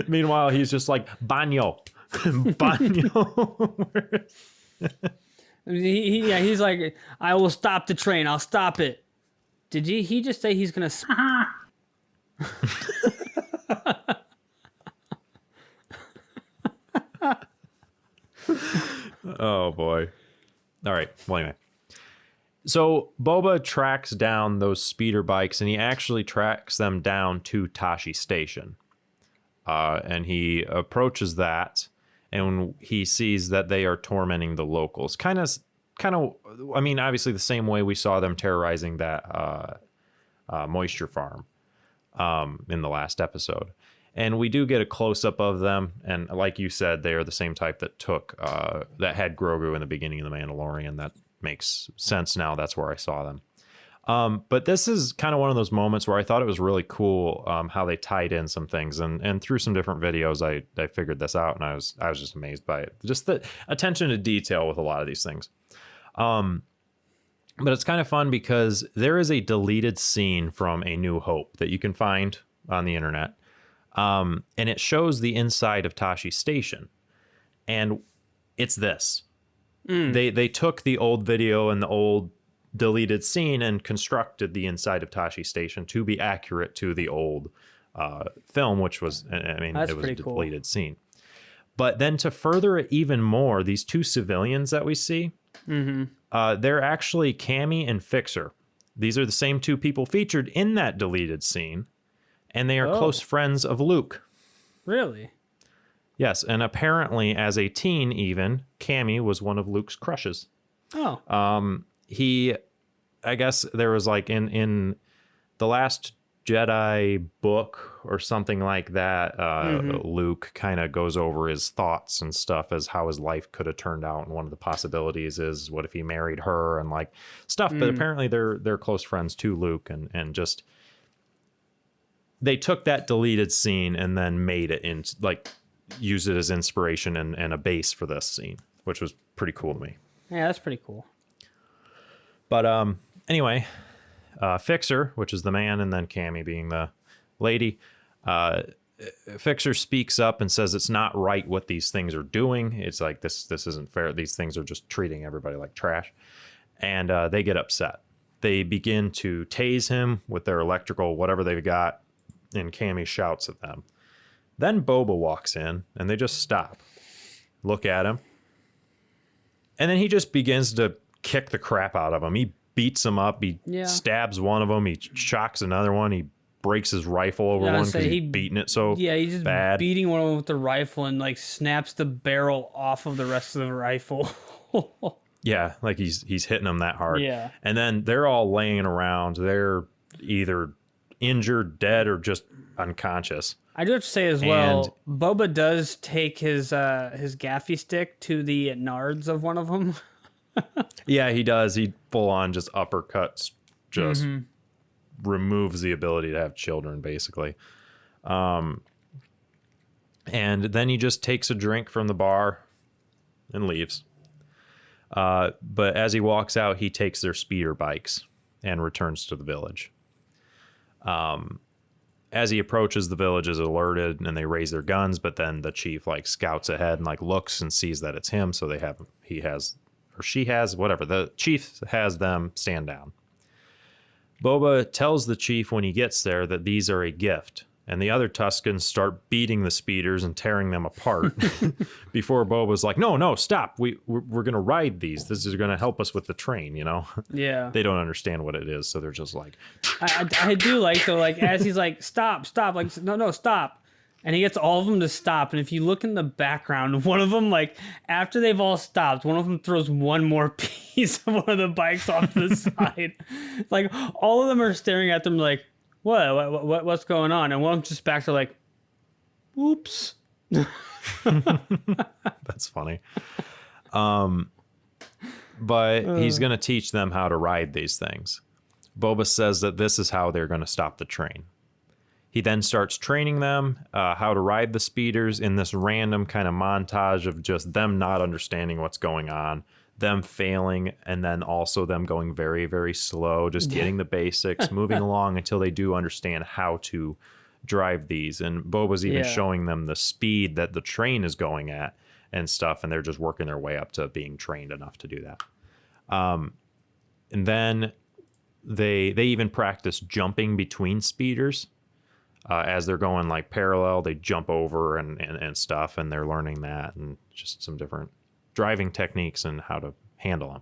Meanwhile, he's just like baño. He's like, I will stop the train. I'll stop it. Did he just say he's gonna? Oh boy. All right. Well, anyway. So Boba tracks down those speeder bikes, and he actually tracks them down to Tashi Station. And he approaches that, and he sees that they are tormenting the locals. Kind of, I mean, obviously the same way we saw them terrorizing that moisture farm in the last episode. And we do get a close-up of them, and like you said, they are the same type that that had Grogu in the beginning of The Mandalorian. That makes sense now. That's where I saw them. But this is kind of one of those moments where I thought it was really cool how they tied in some things, and through some different videos, I figured this out, and I was just amazed by it. Just the attention to detail with a lot of these things. But it's kind of fun because there is a deleted scene from A New Hope that you can find on the internet, and it shows the inside of Tashi Station, and it's this. They took the old video and the old deleted scene and constructed the inside of Tashi Station to be accurate to the old film, which was, I mean, That's it was a pretty cool. deleted scene. But then to further it even more, these two civilians that we see, they're actually Cammy and Fixer. These are the same two people featured in that deleted scene, and they are close friends of Luke. Really? Yes, and apparently as a teen even, Cammy was one of Luke's crushes. Oh. I guess there was like in the Last Jedi book or something like that, Luke kind of goes over his thoughts and stuff as how his life could have turned out, and one of the possibilities is what if he married her and like stuff. But apparently they're close friends to Luke, and just they took that deleted scene and then made it in, like, used it as inspiration and a base for this scene, which was pretty cool to me. Yeah, that's pretty cool. But anyway, Fixer, which is the man, and then Cammy being the lady, Fixer speaks up and says it's not right what these things are doing. It's like, this isn't fair. These things are just treating everybody like trash. And they get upset. They begin to tase him with their electrical, whatever they've got, and Cammy shouts at them. Then Boba walks in, and they just stop, look at him, and then he just begins to kick the crap out of him. He beats him up. He stabs one of them. He shocks another one. He breaks his rifle over one because he's beating it so he's just bad. Beating one of them with the rifle and like snaps the barrel off of the rest of the rifle. Yeah, like he's hitting them that hard. Yeah. And then they're all laying around. They're either injured, dead, or just unconscious. I do have to say as well, Boba does take his gaffy stick to the nards of one of them. Yeah, he does. He full on just uppercuts, just removes the ability to have children, basically. And then he just takes a drink from the bar and leaves. But as he walks out, he takes their speeder bikes and returns to the village. As he approaches, the village is alerted and they raise their guns, but then the chief like scouts ahead and like looks and sees that it's him, so the chief has them stand down. Boba tells the chief when he gets there that these are a gift, and the other Tuskens start beating the speeders and tearing them apart. Before Boba's like, no, stop. We're going to ride these. This is going to help us with the train, you know? Yeah. They don't understand what it is, so they're just like... I do like, though, like, as he's like, stop, like, no, stop. And he gets all of them to stop. And if you look in the background, one of them, like, after they've all stopped, one of them throws one more piece of one of the bikes off to the side. Like, all of them are staring at them like, what's going on? And one of them just back to like, oops. That's funny. But he's going to teach them how to ride these things. Boba says that this is how they're going to stop the train. He then starts training them how to ride the speeders in this random kind of montage of just them not understanding what's going on, them failing, and then also them going very, very slow, just getting the basics, moving along until they do understand how to drive these. And Boba's even showing them the speed that the train is going at and stuff, and they're just working their way up to being trained enough to do that. And then they even practice jumping between speeders. As they're going like parallel, they jump over and stuff, and they're learning that and just some different driving techniques and how to handle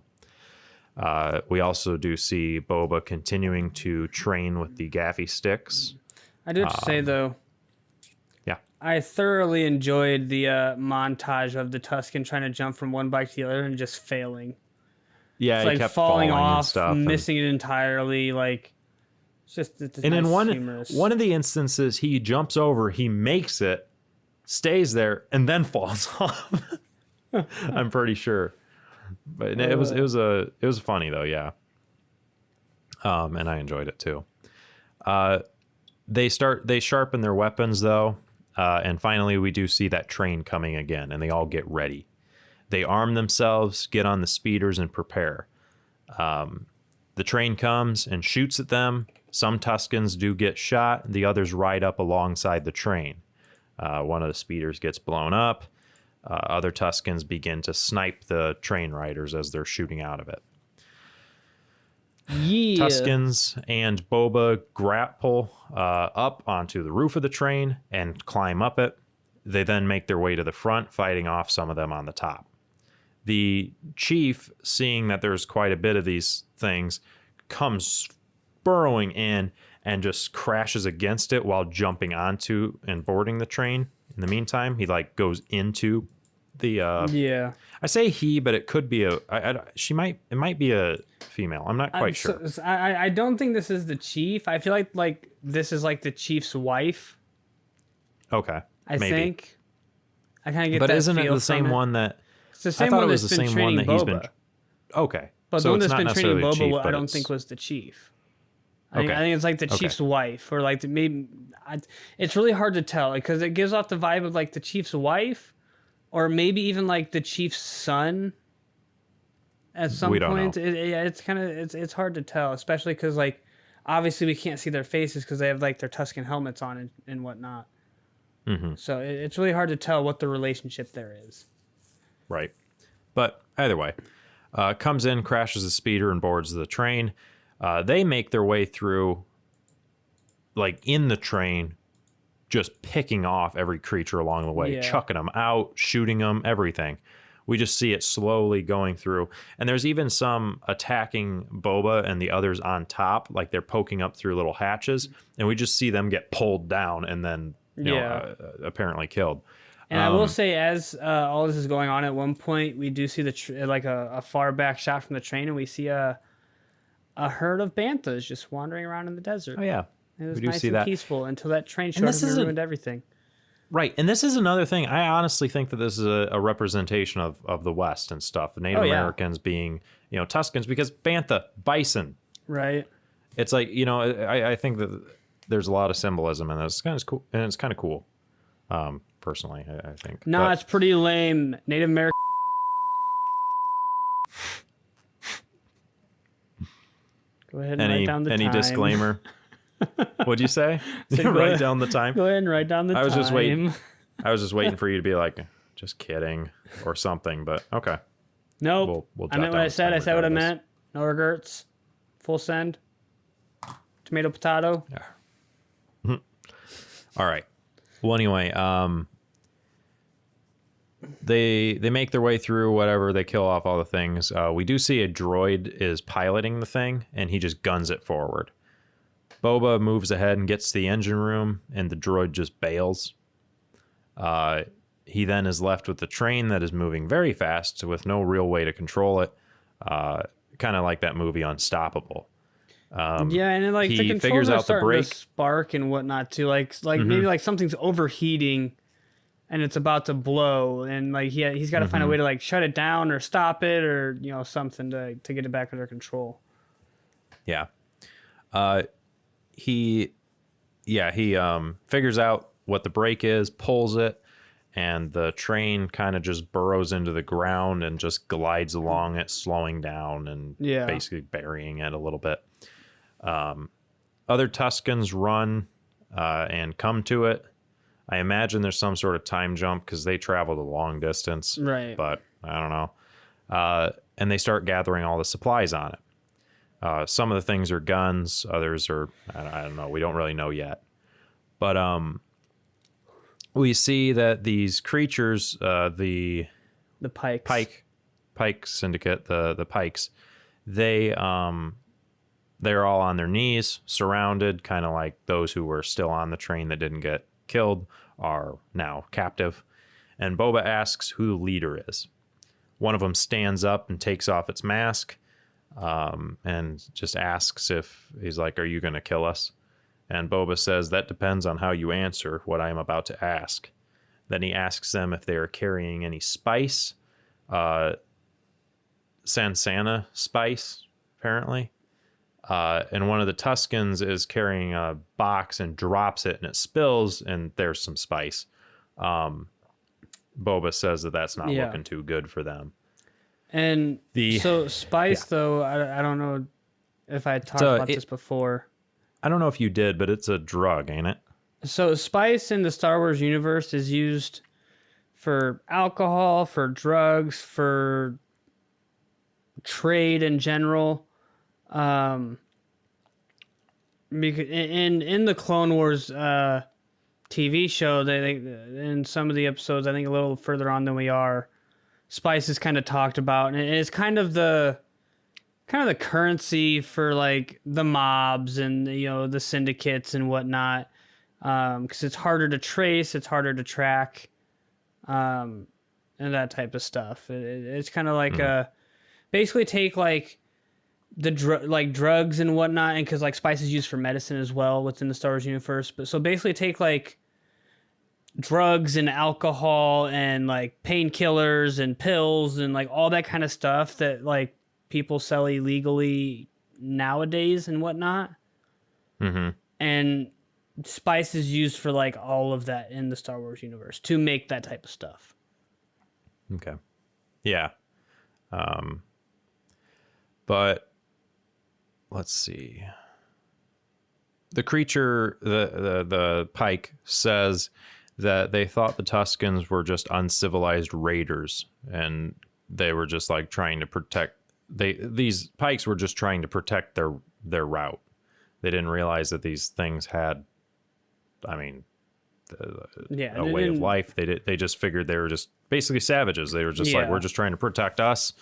them. We also do see Boba continuing to train with the gaffy sticks. I do have to say, though, I thoroughly enjoyed the montage of the Tusken trying to jump from one bike to the other and just failing. Yeah, it's he like kept falling off, and stuff, missing it entirely, like it's And nice, in humorous. one of the instances, he jumps over, he makes it, stays there, and then falls off. I'm pretty sure. But it was funny though, yeah. And I enjoyed it too. They sharpen their weapons though, and finally we do see that train coming again, and they all get ready. They arm themselves, get on the speeders, and prepare. The train comes and shoots at them. Some Tuskens do get shot. The others ride up alongside the train. One of the speeders gets blown up. Other Tuskens begin to snipe the train riders as they're shooting out of it. Yeah. Tuskens and Boba grapple up onto the roof of the train and climb up it. They then make their way to the front, fighting off some of them on the top. The chief, seeing that there's quite a bit of these things, comes burrowing in and just crashes against it while jumping onto and boarding the train. In the meantime, he like goes into the yeah. I say he, but it could be it might be a female. I'm not quite sure. I don't think this is the chief. I feel like this is like the chief's wife. Okay. I maybe. think. I kind of get but that isn't it feel the same from one that It's the same I thought one it was that's the been same one training that he's been Boba. Okay. But so the one it's that's not been training necessarily the Boba, chief, I but don't it's- think was the chief. Okay. I think it's like the chief's wife, or like maybe. It's really hard to tell because it gives off the vibe of like the chief's wife, or maybe even like the chief's son. At some We don't point, know. it's kind of it's hard to tell, especially because like obviously we can't see their faces because they have like their Tusken helmets on and whatnot. Mhm. So it's really hard to tell what the relationship there is. Right. But either way, comes in, crashes the speeder, and boards the train. They make their way through, like in the train, just picking off every creature along the way, Yeah. chucking them out, shooting them, everything. We just see it slowly going through. And there's even some attacking Boba and the others on top, like they're poking up through little hatches. And we just see them get pulled down and then, apparently killed. And I will say, as all this is going on, at one point we do see like a far back shot from the train, and we see a herd of banthas just wandering around in the desert. Oh, yeah. It was We do nice see and that. peaceful until that train showed up and ruined everything. Right. And this is another thing. I honestly think that this is a representation of the West and stuff. The Native Americans being, Tuskens, because bantha, bison. Right. It's like, I think that there's a lot of symbolism in this. It's kind of cool. And it's kind of cool, personally, I think. No, it's pretty lame. Native American. Go ahead and write down the time. Any disclaimer? What'd you say? Write down the time? Go ahead and write down the time. I was just waiting for you to be like, just kidding or something, but okay. Nope. We'll I meant what I said. I said what I meant. No regrets. Full send. Tomato, potato. Yeah. All right. Well, anyway, they make their way through whatever. They kill off all the things. We do see a droid is piloting the thing, and he just guns it forward. Boba moves ahead and gets to the engine room, and the droid just bails. He then is left with the train that is moving very fast with no real way to control it. Kind of like that movie Unstoppable. Yeah, and then, like he the controls figures are out the starting brake. to spark and whatnot too. Like maybe like something's overheating, and it's about to blow, and like he's got to find a way to like shut it down or stop it or something to get it back under control. Yeah. He figures out what the brake is, pulls it, and the train kind of just burrows into the ground and just glides along it, slowing down and basically burying it a little bit. Other Tuskens run and come to it. I imagine there's some sort of time jump because they traveled a long distance. Right. But I don't know. And they start gathering all the supplies on it. Some of the things are guns. Others are, I don't know. We don't really know yet. But we see that these creatures, the Pike Syndicate, the Pikes, they're all on their knees, surrounded, kind of like those who were still on the train that didn't get killed are now captive. And Boba asks who the leader is. One of them stands up and takes off its mask. and just asks if he's like, "Are you going to kill us?" And Boba says, "That depends on how you answer what I am about to ask." Then he asks them if they are carrying any spice, Sansana spice, apparently. And one of the Tuscans is carrying a box and drops it, and it spills, and there's some spice. Boba says that that's not looking too good for them. And so spice, though, I don't know if I talked about this before. I don't know if you did, but it's a drug, ain't it? So spice in the Star Wars universe is used for alcohol, for drugs, for trade in general. Because in the Clone Wars TV show, they in some of the episodes, I think a little further on than we are, spice is kind of talked about, and it's kind of the currency for like the mobs and the syndicates and whatnot, because it's harder to trace, it's harder to track, and that type of stuff. It's kind of like basically take like the drugs and whatnot, and because like spice is used for medicine as well within the Star Wars universe. But so basically take like drugs and alcohol and like painkillers and pills and like all that kind of stuff that like people sell illegally nowadays and whatnot. Mm-hmm. And spice is used for like all of that in the Star Wars universe to make that type of stuff. Okay. Yeah. But let's see. The creature, the Pike says that they thought the Tuscans were just uncivilized raiders, and they were just like trying to protect. These Pikes were just trying to protect their route. They didn't realize that these things had, I mean, a way of life. They just figured they were just basically savages. They were just like, we're just trying to protect us,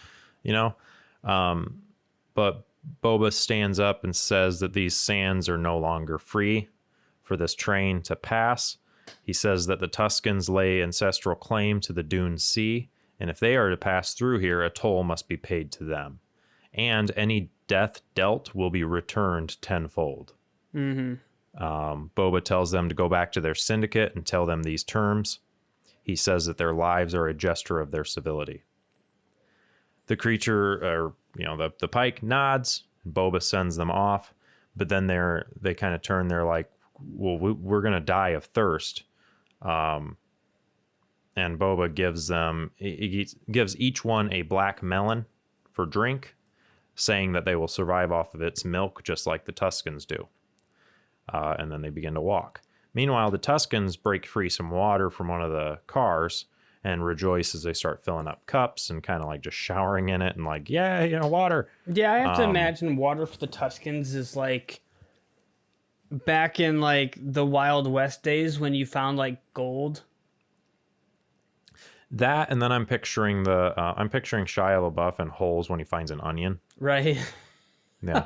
But Boba stands up and says that these sands are no longer free for this train to pass. He says that the Tuscans lay ancestral claim to the Dune Sea, and if they are to pass through here, a toll must be paid to them. And any death dealt will be returned tenfold. Mm-hmm. Boba tells them to go back to their syndicate and tell them these terms. He says that their lives are a gesture of their civility. The creature, or the Pike, nods. Boba sends them off, but then they kind of turn. They're like, "Well, we're gonna die of thirst." And Boba gives each one a black melon for drink, saying that they will survive off of its milk just like the Tuscans do. And then they begin to walk. Meanwhile, the Tuscans break free some water from one of the cars and rejoice as they start filling up cups and kind of like just showering in it and like, water. Yeah, I have to imagine water for the Tuscans is like back in like the Wild West days when you found like gold. That, and then I'm picturing Shia LaBeouf in Holes when he finds an onion. Right. Yeah.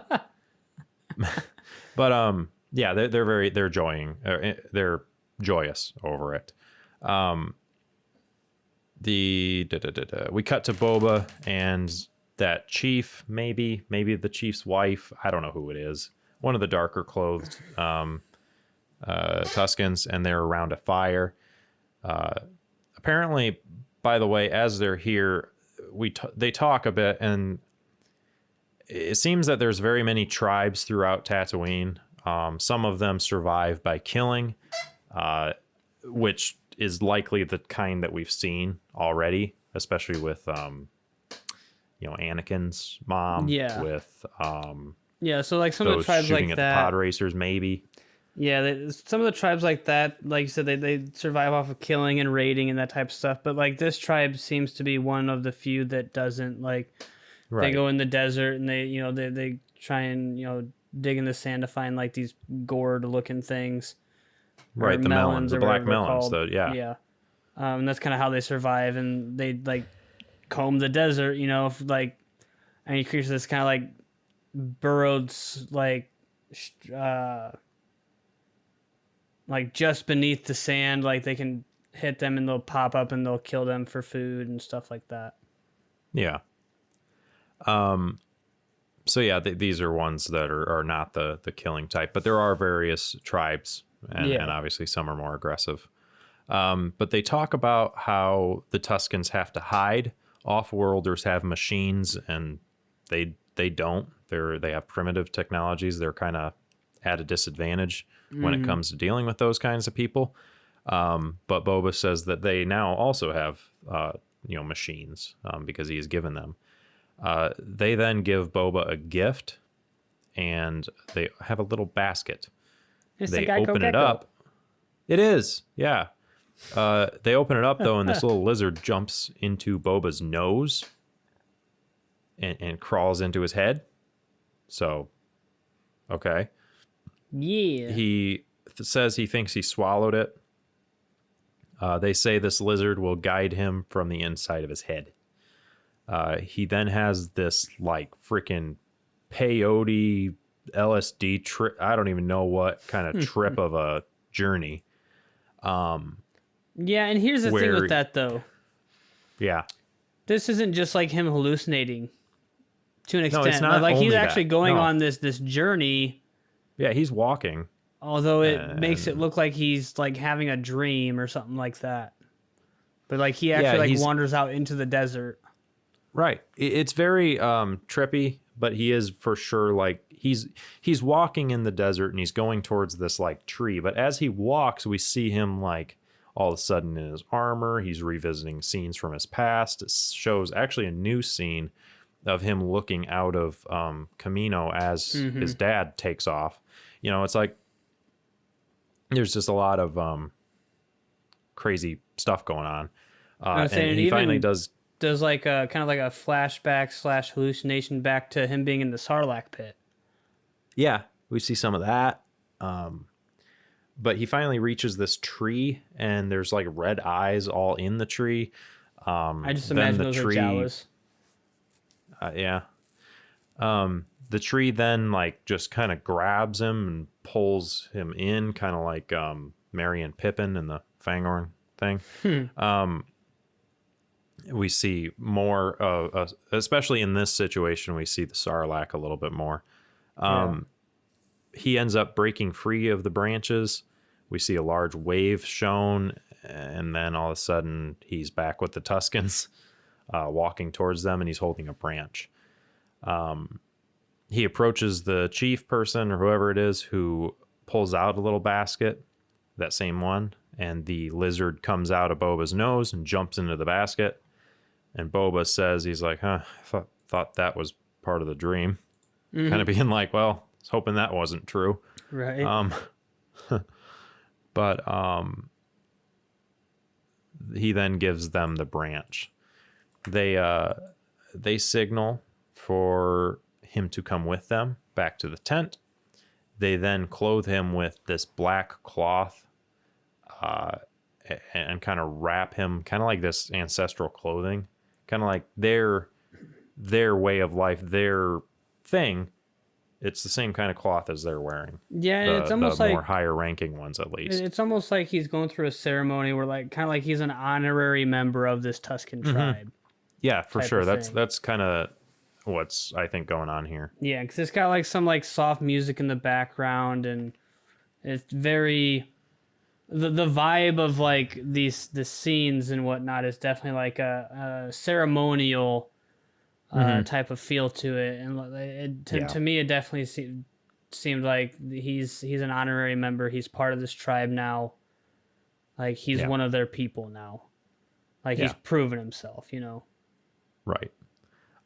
But yeah, they're joyous over it. We cut to Boba and that chief, maybe the chief's wife. I don't know who it is. One of the darker clothed Tuscans, and they're around a fire. Apparently, by the way, as they're here, they talk a bit, and it seems that there's very many tribes throughout Tatooine. Some of them survive by killing, which is likely the kind that we've seen already, especially with Anakin's mom. Yeah. With so like some of the tribes shooting like at that. The pod racers, maybe. Yeah, some of the tribes like that, like you said, they survive off of killing and raiding and that type of stuff. But like this tribe seems to be one of the few that doesn't like. Right. They go in the desert and they try and dig in the sand to find like these gourd looking things. Right, the melons, the black melons. Yeah. And that's kind of how they survive, and they like comb the desert. Creatures that's kind of like burrowed like just beneath the sand, like they can hit them and they'll pop up and they'll kill them for food and stuff like that. Yeah. So yeah, these are ones that are not the killing type, but there are various tribes, and obviously some are more aggressive. But they talk about how the Tuskens have to hide. Off-worlders have machines, and they don't. They have primitive technologies. They're kind of at a disadvantage when it comes to dealing with those kinds of people. But Boba says that they now also have machines because he has given them. They then give Boba a gift, and they have a little basket. They open it up. It is, yeah. They open it up, though, and this little lizard jumps into Boba's nose and crawls into his head. So, okay. Yeah. He says he thinks he swallowed it. They say this lizard will guide him from the inside of his head. He then has this, like, freaking peyote LSD trip. I don't even know what kind of trip of a journey. Yeah, and here's the thing with that, though. Yeah. This isn't just like him hallucinating to an extent. No, it's not like he's only actually that. going No. on this journey. Yeah, he's walking. Although it makes it look like he's like having a dream or something like that. But like he actually wanders out into the desert. Right. It's very trippy, but he is for sure like he's walking in the desert and he's going towards this like tree. But as he walks, we see him like all of a sudden in his armor. He's revisiting scenes from his past. It shows actually a new scene of him looking out of Camino as his dad takes off. You know, it's like there's just a lot of crazy stuff going on. And he finally does like a kind of like a flashback / hallucination back to him being in the Sarlacc pit. Yeah, we see some of that. But he finally reaches this tree, and there's like red eyes all in the tree. I just imagine those are Jawas. Yeah. The tree then like just kind of grabs him and pulls him in, kind of like Merry and Pippin in the Fangorn thing. We see more of, especially in this situation, we see the Sarlacc a little bit more. He ends up breaking free of the branches. We see a large wave shown, and then all of a sudden he's back with the Tuskens, walking towards them, and he's holding a branch. He approaches the chief person or whoever it is who pulls out a little basket, that same one, and the lizard comes out of Boba's nose and jumps into the basket. And Boba says, he's like, I thought that was part of the dream. Kind of being like, well, I was hoping that wasn't true. Right. But he then gives them the branch. They signal for him to come with them back to the tent. They then clothe him with this black cloth and kind of wrap him, kind of like this ancestral clothing, kind of like their way of life, their thing. It's the same kind of cloth as they're wearing. Yeah, it's almost like more higher ranking ones, at least. It's almost like he's going through a ceremony where, like, kind of like he's an honorary member of this Tusken tribe. Yeah, for sure. That's kind of what's I think going on here. Yeah, because it's got like some like soft music in the background, and it's very the vibe of like the scenes and whatnot is definitely like a ceremonial type of feel to it, and to me it definitely seemed like he's an honorary member. He's part of this tribe now. Like he's one of their people now. Like he's proven himself, you know. Right.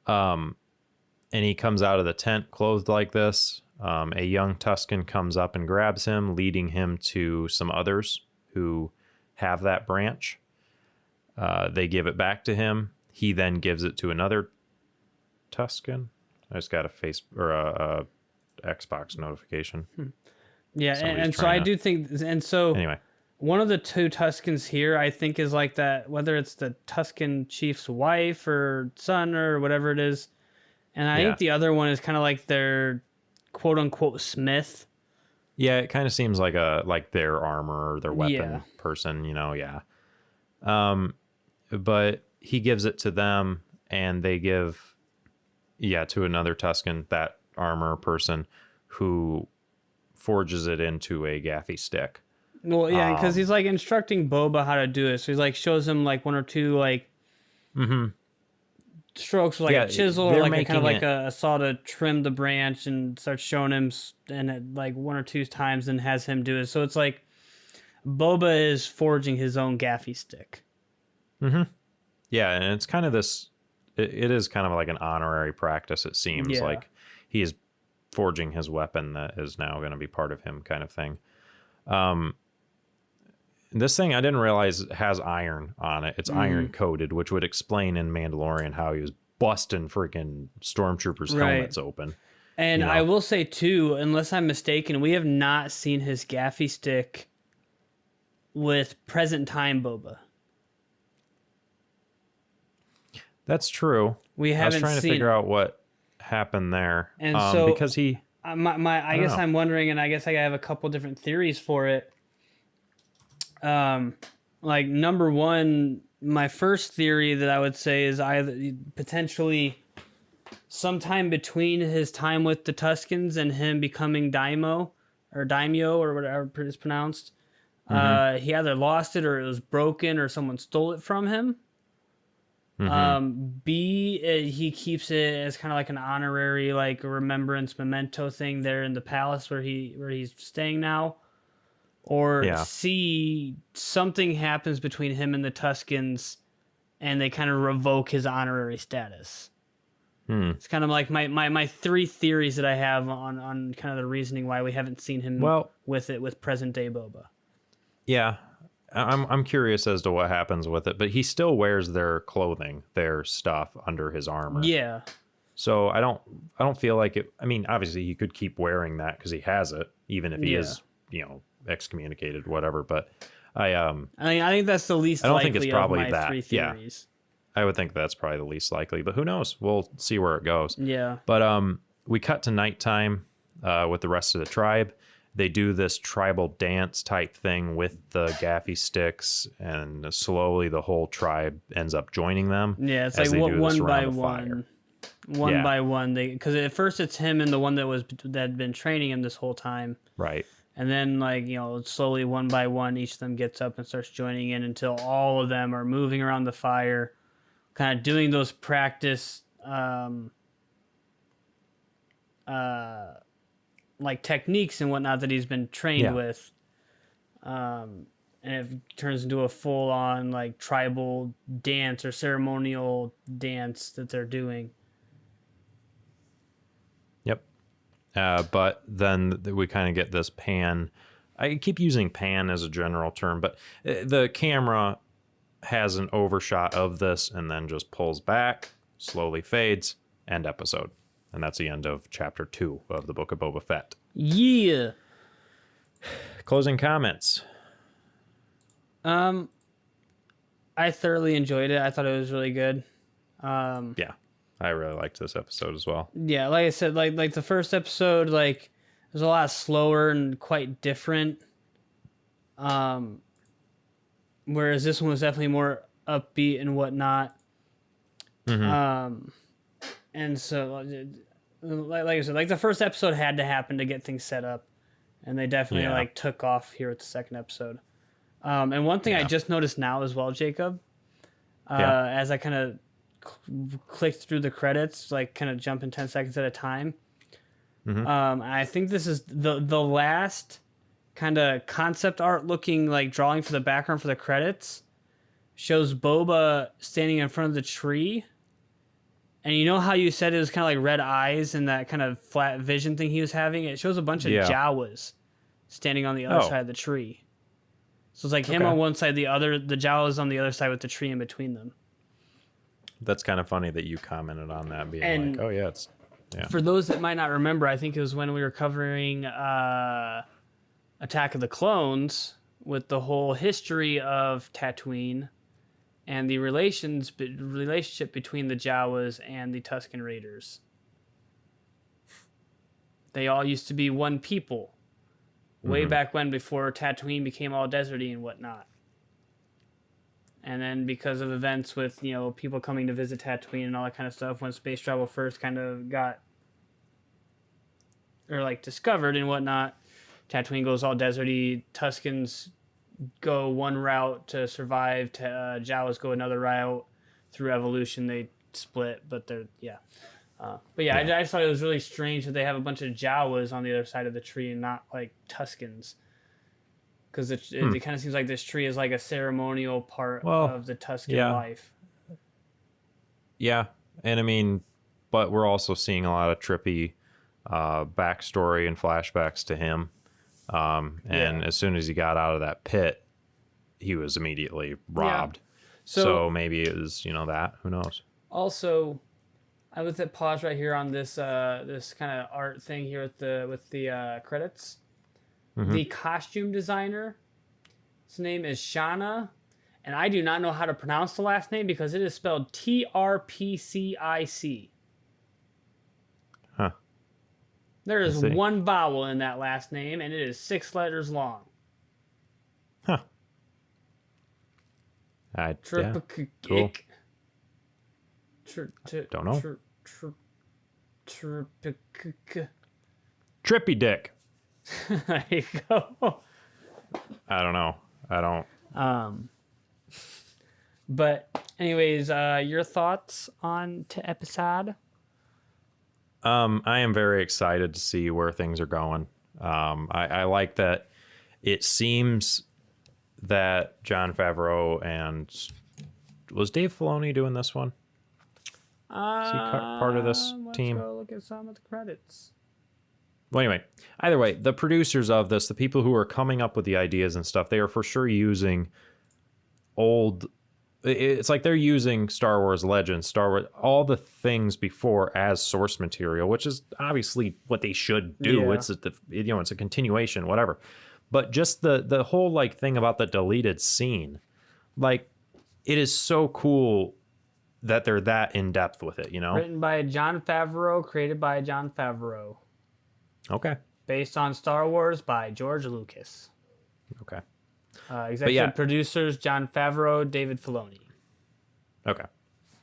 And he comes out of the tent clothed like this. A young Tusken comes up and grabs him, leading him to some others who have that branch. They give it back to him. He then gives it to another Tusken. I just got a Xbox notification. Yeah, and so I do think, and so anyway, one of the two Tuskens here, I think, is like that, whether it's the Tusken chief's wife or son or whatever it is. And I think the other one is kind of like their quote unquote smith. Yeah, it kind of seems like their armor or their weapon person, you know, But he gives it to them, and they give yeah, to another Tusken, that armor person, who forges it into a gaffy stick. Well, yeah, because he's like instructing Boba how to do it. So he's like shows him like one or two like strokes with like Yeah, a chisel or they're like a kind of making like a saw to trim the branch, and starts showing him and it, like one or two times, and has him do it. So it's like Boba is forging his own gaffy stick. Yeah, and it's kind of this. It is kind of like an honorary practice. It seems Yeah. like he is forging his weapon that is now going to be part of him, kind of thing. This thing I didn't realize has iron on it. It's iron coated, which would explain in Mandalorian how he was busting freaking stormtroopers' helmets open. And You know? I will say too, unless I'm mistaken, we have not seen his gaffy stick with present time Boba. That's true. We I was haven't trying to seen figure it. out what happened there, And so because he. I I guess don't know. I'm wondering, and I guess I have a couple different theories for it. Like number one, my first theory that I would say is either potentially sometime between his time with the Tuskens and him becoming daimyo or whatever it's pronounced. He either lost it or it was broken or someone stole it from him. B, he keeps it as kind of like an honorary, like a remembrance memento thing there in the palace where he's staying now. Or Yeah. C, something happens between him and the Tuskens, and they kind of revoke his honorary status. It's kind of like my three theories that I have on kind of the reasoning why we haven't seen him with present day Boba. Yeah, I'm curious as to what happens with it, but he still wears their clothing, their stuff under his armor. Yeah. So I don't feel like it. I mean, obviously he could keep wearing that because he has it, even if he is, excommunicated, whatever. But I think that's the least I don't likely think it's probably of my that. three theories. I would think that's probably the least likely, but who knows? We'll see where it goes. Yeah. But we cut to nighttime with the rest of the tribe. They do this tribal dance type thing with the gaffy sticks, and slowly the whole tribe ends up joining them. Yeah, it's as like they do this one by around the fire. one by one. Because at first it's him and the one that had been training him this whole time, Right. and then slowly one by one, each of them gets up and starts joining in until all of them are moving around the fire, kind of doing those practice like techniques and whatnot that he's been trained with. And it turns into a full-on like tribal dance or ceremonial dance that they're doing. Yep. But then we kind of get this pan. I keep using pan as a general term, but the camera has an overshot of this and then just pulls back, slowly fades, end episode. And that's the end of chapter 2 of the Book of Boba Fett. Yeah. Closing comments. I thoroughly enjoyed it. I thought it was really good. Yeah, I really liked this episode as well. Yeah, like I said, like the first episode, like it was a lot slower and quite different. Whereas this one was definitely more upbeat and whatnot. And so, like I said, like the first episode had to happen to get things set up, and they definitely like took off here with the second episode. And one thing I just noticed now as well, Jacob, as I kind of clicked through the credits, like kind of jumping 10 seconds at a time. I think this is the last kind of concept art looking like drawing for the background for the credits. Shows Boba standing in front of the tree. And you know how you said it was kind of like red eyes and that kind of flat vision thing he was having? It shows a bunch of Jawas standing on the other side of the tree. So it's like him on one side, the Jawas on the other side with the tree in between them. That's kind of funny that you commented on that, being like, oh, yeah, it's... Yeah. For those that might not remember, I think it was when we were covering Attack of the Clones with the whole history of Tatooine and the relationship between the Jawas and the Tusken Raiders. They all used to be one people, way back when, before Tatooine became all deserty and whatnot. And then because of events with, people coming to visit Tatooine and all that kind of stuff, when space travel first kind of got, or like discovered and whatnot, Tatooine goes all deserty. Tuskens go one route to survive. Jawas go another route. Through evolution, they split, but they're, yeah. But yeah, I just thought it was really strange that they have a bunch of Jawas on the other side of the tree and not like Tuskens. Because it kind of seems like this tree is like a ceremonial part of the Tusken life. Yeah. And I mean, but we're also seeing a lot of trippy backstory and flashbacks to him. And as soon as he got out of that pit, he was immediately robbed. Yeah. So maybe it was, that. Who knows? Also, I was at pause right here on this this kind of art thing here with the credits. Mm-hmm. The costume designer, his name is Shana, and I do not know how to pronounce the last name because it is spelled Trpcic. Huh. There is one vowel in that last name, and it is 6 letters long. Huh. Cool. Don't know. Trippy Dick. There you go. I don't know. I don't. But anyways, your thoughts on to episode? I am very excited to see where things are going. I like that it seems that Jon Favreau and was Dave Filoni doing this one? Is he part of this team? Let's go look at some of the credits. Well, anyway, either way, the producers of this, the people who are coming up with the ideas and stuff, they are for sure using old. It's like they're using Star Wars Legends, Star Wars, all the things before as source material, which is obviously what they should do. Yeah. It's a continuation, whatever. But just the whole like thing about the deleted scene, like it is so cool that they're that in depth with it. Written by Jon Favreau, created by Jon Favreau. Okay. Based on Star Wars by George Lucas. Okay. Executive producers Jon Favreau, David Filoni. Okay.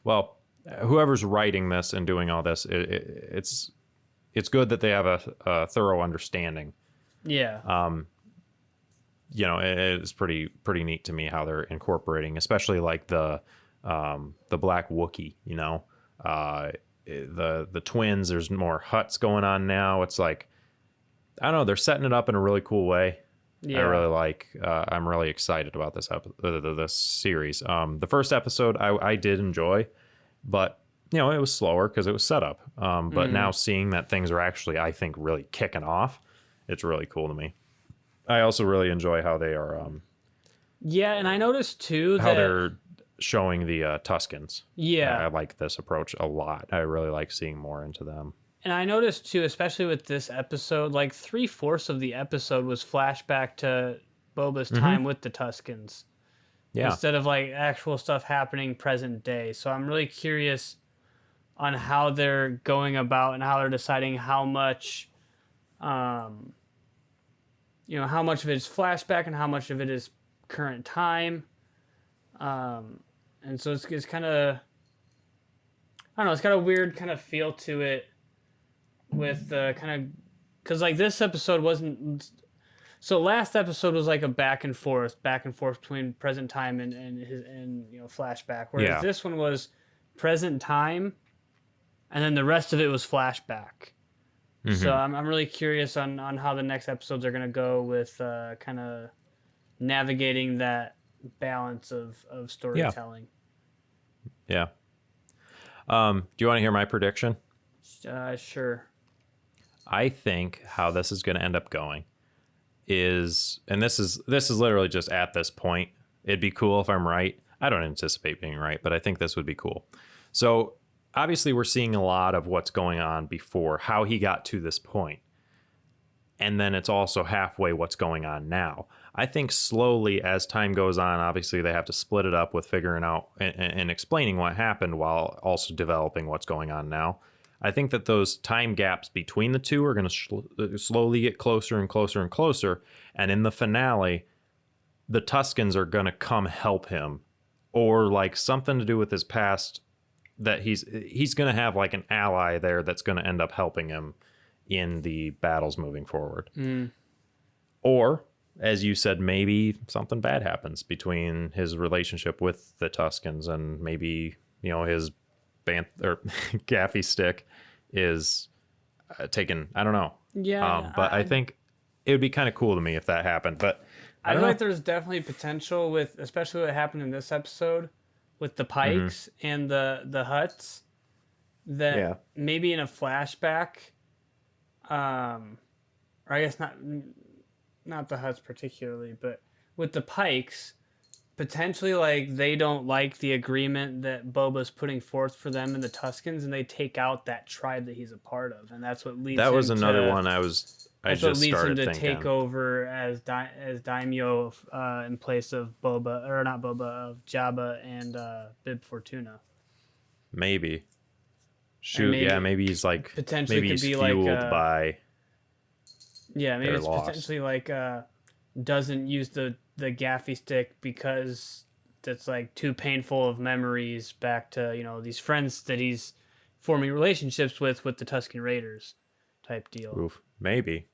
Well, whoever's writing this and doing all this, it's good that they have a thorough understanding. Yeah. It's pretty neat to me how they're incorporating, especially like the Black Wookiee. The twins. There's more huts going on now. It's like, I don't know. They're setting it up in a really cool way. Yeah. I really like. I'm really excited about this this series. The first episode I did enjoy, but it was slower because it was set up. But now seeing that things are actually, I think, really kicking off, it's really cool to me. I also really enjoy how they are. Yeah, and I noticed too how they're showing the Tuskens. Yeah, I like this approach a lot. I really like seeing more into them. And I noticed too, especially with this episode, like 3/4 of the episode was flashback to Boba's time with the Tuskens. Yeah. Instead of like actual stuff happening present day. So I'm really curious on how they're going about and how they're deciding how much, how much of it is flashback and how much of it is current time. And so it's kind of, I don't know, it's got a weird kind of feel to it. With kind of, because like this episode wasn't, so last episode was like a back and forth between present time and flashback, whereas this one was present time, and then the rest of it was flashback. So I'm really curious on how the next episodes are gonna go with kind of navigating that balance of storytelling. Yeah. Do you want to hear my prediction? Sure. I think how this is going to end up going is, and this is literally just at this point, it'd be cool if I'm right. I don't anticipate being right, but I think this would be cool. So obviously we're seeing a lot of what's going on before, how he got to this point. And then it's also halfway what's going on now. I think slowly as time goes on, obviously they have to split it up with figuring out and explaining what happened while also developing what's going on now. I think that those time gaps between the two are going to slowly get closer and closer and closer. And in the finale, the Tuskens are going to come help him or like something to do with his past, that he's going to have like an ally there that's going to end up helping him in the battles moving forward. Or, as you said, maybe something bad happens between his relationship with the Tuskens, and maybe, you know, his gaffy stick is taken. I don't know. Yeah. But I think it would be kind of cool to me if that happened. But I feel like there's definitely potential with, especially what happened in this episode with the Pikes and the Hutts, that maybe in a flashback, or I guess not the Hutts particularly, but with the Pikes, potentially like they don't like the agreement that Boba's putting forth for them and the Tuskens, and they take out that tribe that he's a part of, and that's what leads. That was another one I that's just what leads started him to thinking. take over as daimyo in place of Boba, or not Boba, of Jabba and Bib Fortuna. Maybe. Shoot, maybe he's like potentially maybe could he's be fueled like, by. Yeah, maybe it's loss. potentially like doesn't use the gaffy stick because that's like too painful of memories back to, you know, these friends that he's forming relationships with the Tusken Raiders type deal. Oof, maybe.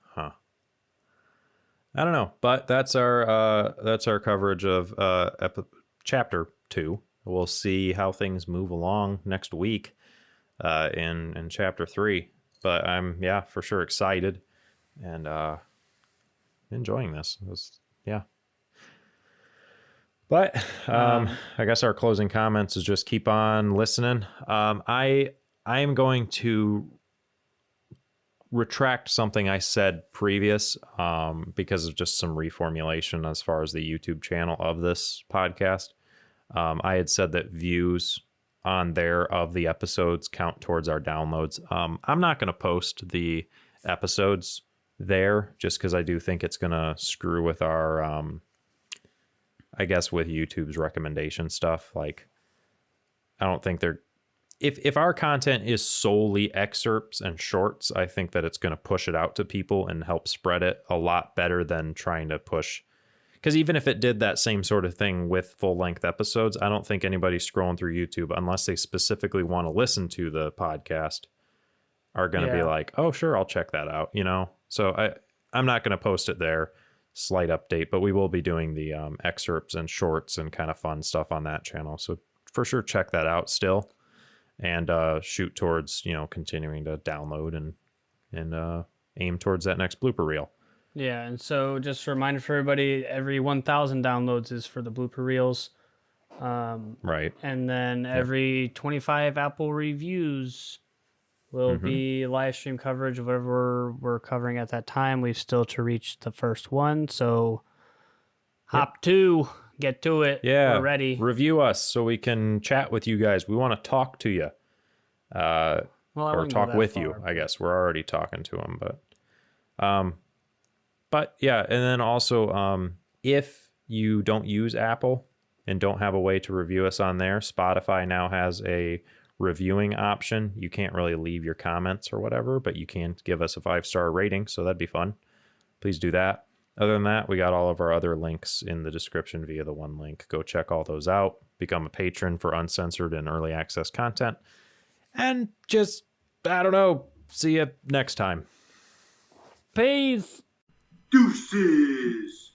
Huh. I don't know, but that's our coverage of chapter 2. We'll see how things move along next week in chapter 3. But I'm for sure excited and enjoying this. But I guess our closing comments is just keep on listening. I am going to retract something I said previous because of just some reformulation as far as the YouTube channel of this podcast. I had said that views on there of the episodes count towards our downloads. I'm not going to post the episodes there just because I do think it's going to screw with our, I guess, with YouTube's recommendation stuff. Like, I don't think they're, if our content is solely excerpts and shorts, I think that it's going to push it out to people and help spread it a lot better than trying to push. Because even if it did that same sort of thing with full-length episodes, I don't think anybody's scrolling through YouTube unless they specifically want to listen to the podcast are going to be like, oh, sure, I'll check that out, you know? So I'm not going to post it there. Slight update, but we will be doing the excerpts and shorts and kind of fun stuff on that channel. So for sure, check that out still and shoot towards, you know, continuing to download and aim towards that next blooper reel. Yeah, and so just a reminder for everybody, every 1,000 downloads is for the blooper reels. Right. And then every 25 Apple reviews will be live stream coverage of whatever we're covering at that time. We've still to reach the first one, so hop to, get to it. Yeah. We're ready. Review us so we can chat with you guys. We want to talk to you. Or talk with you, I guess. We're already talking to them, but yeah, and then also, if you don't use Apple and don't have a way to review us on there, Spotify now has a reviewing option. You can't really leave your comments or whatever, but you can give us a 5-star rating, so that'd be fun. Please do that. Other than that, we got all of our other links in the description via the one link. Go check all those out. Become a patron for uncensored and early access content. And just, I don't know, see you next time. Peace. Deuces.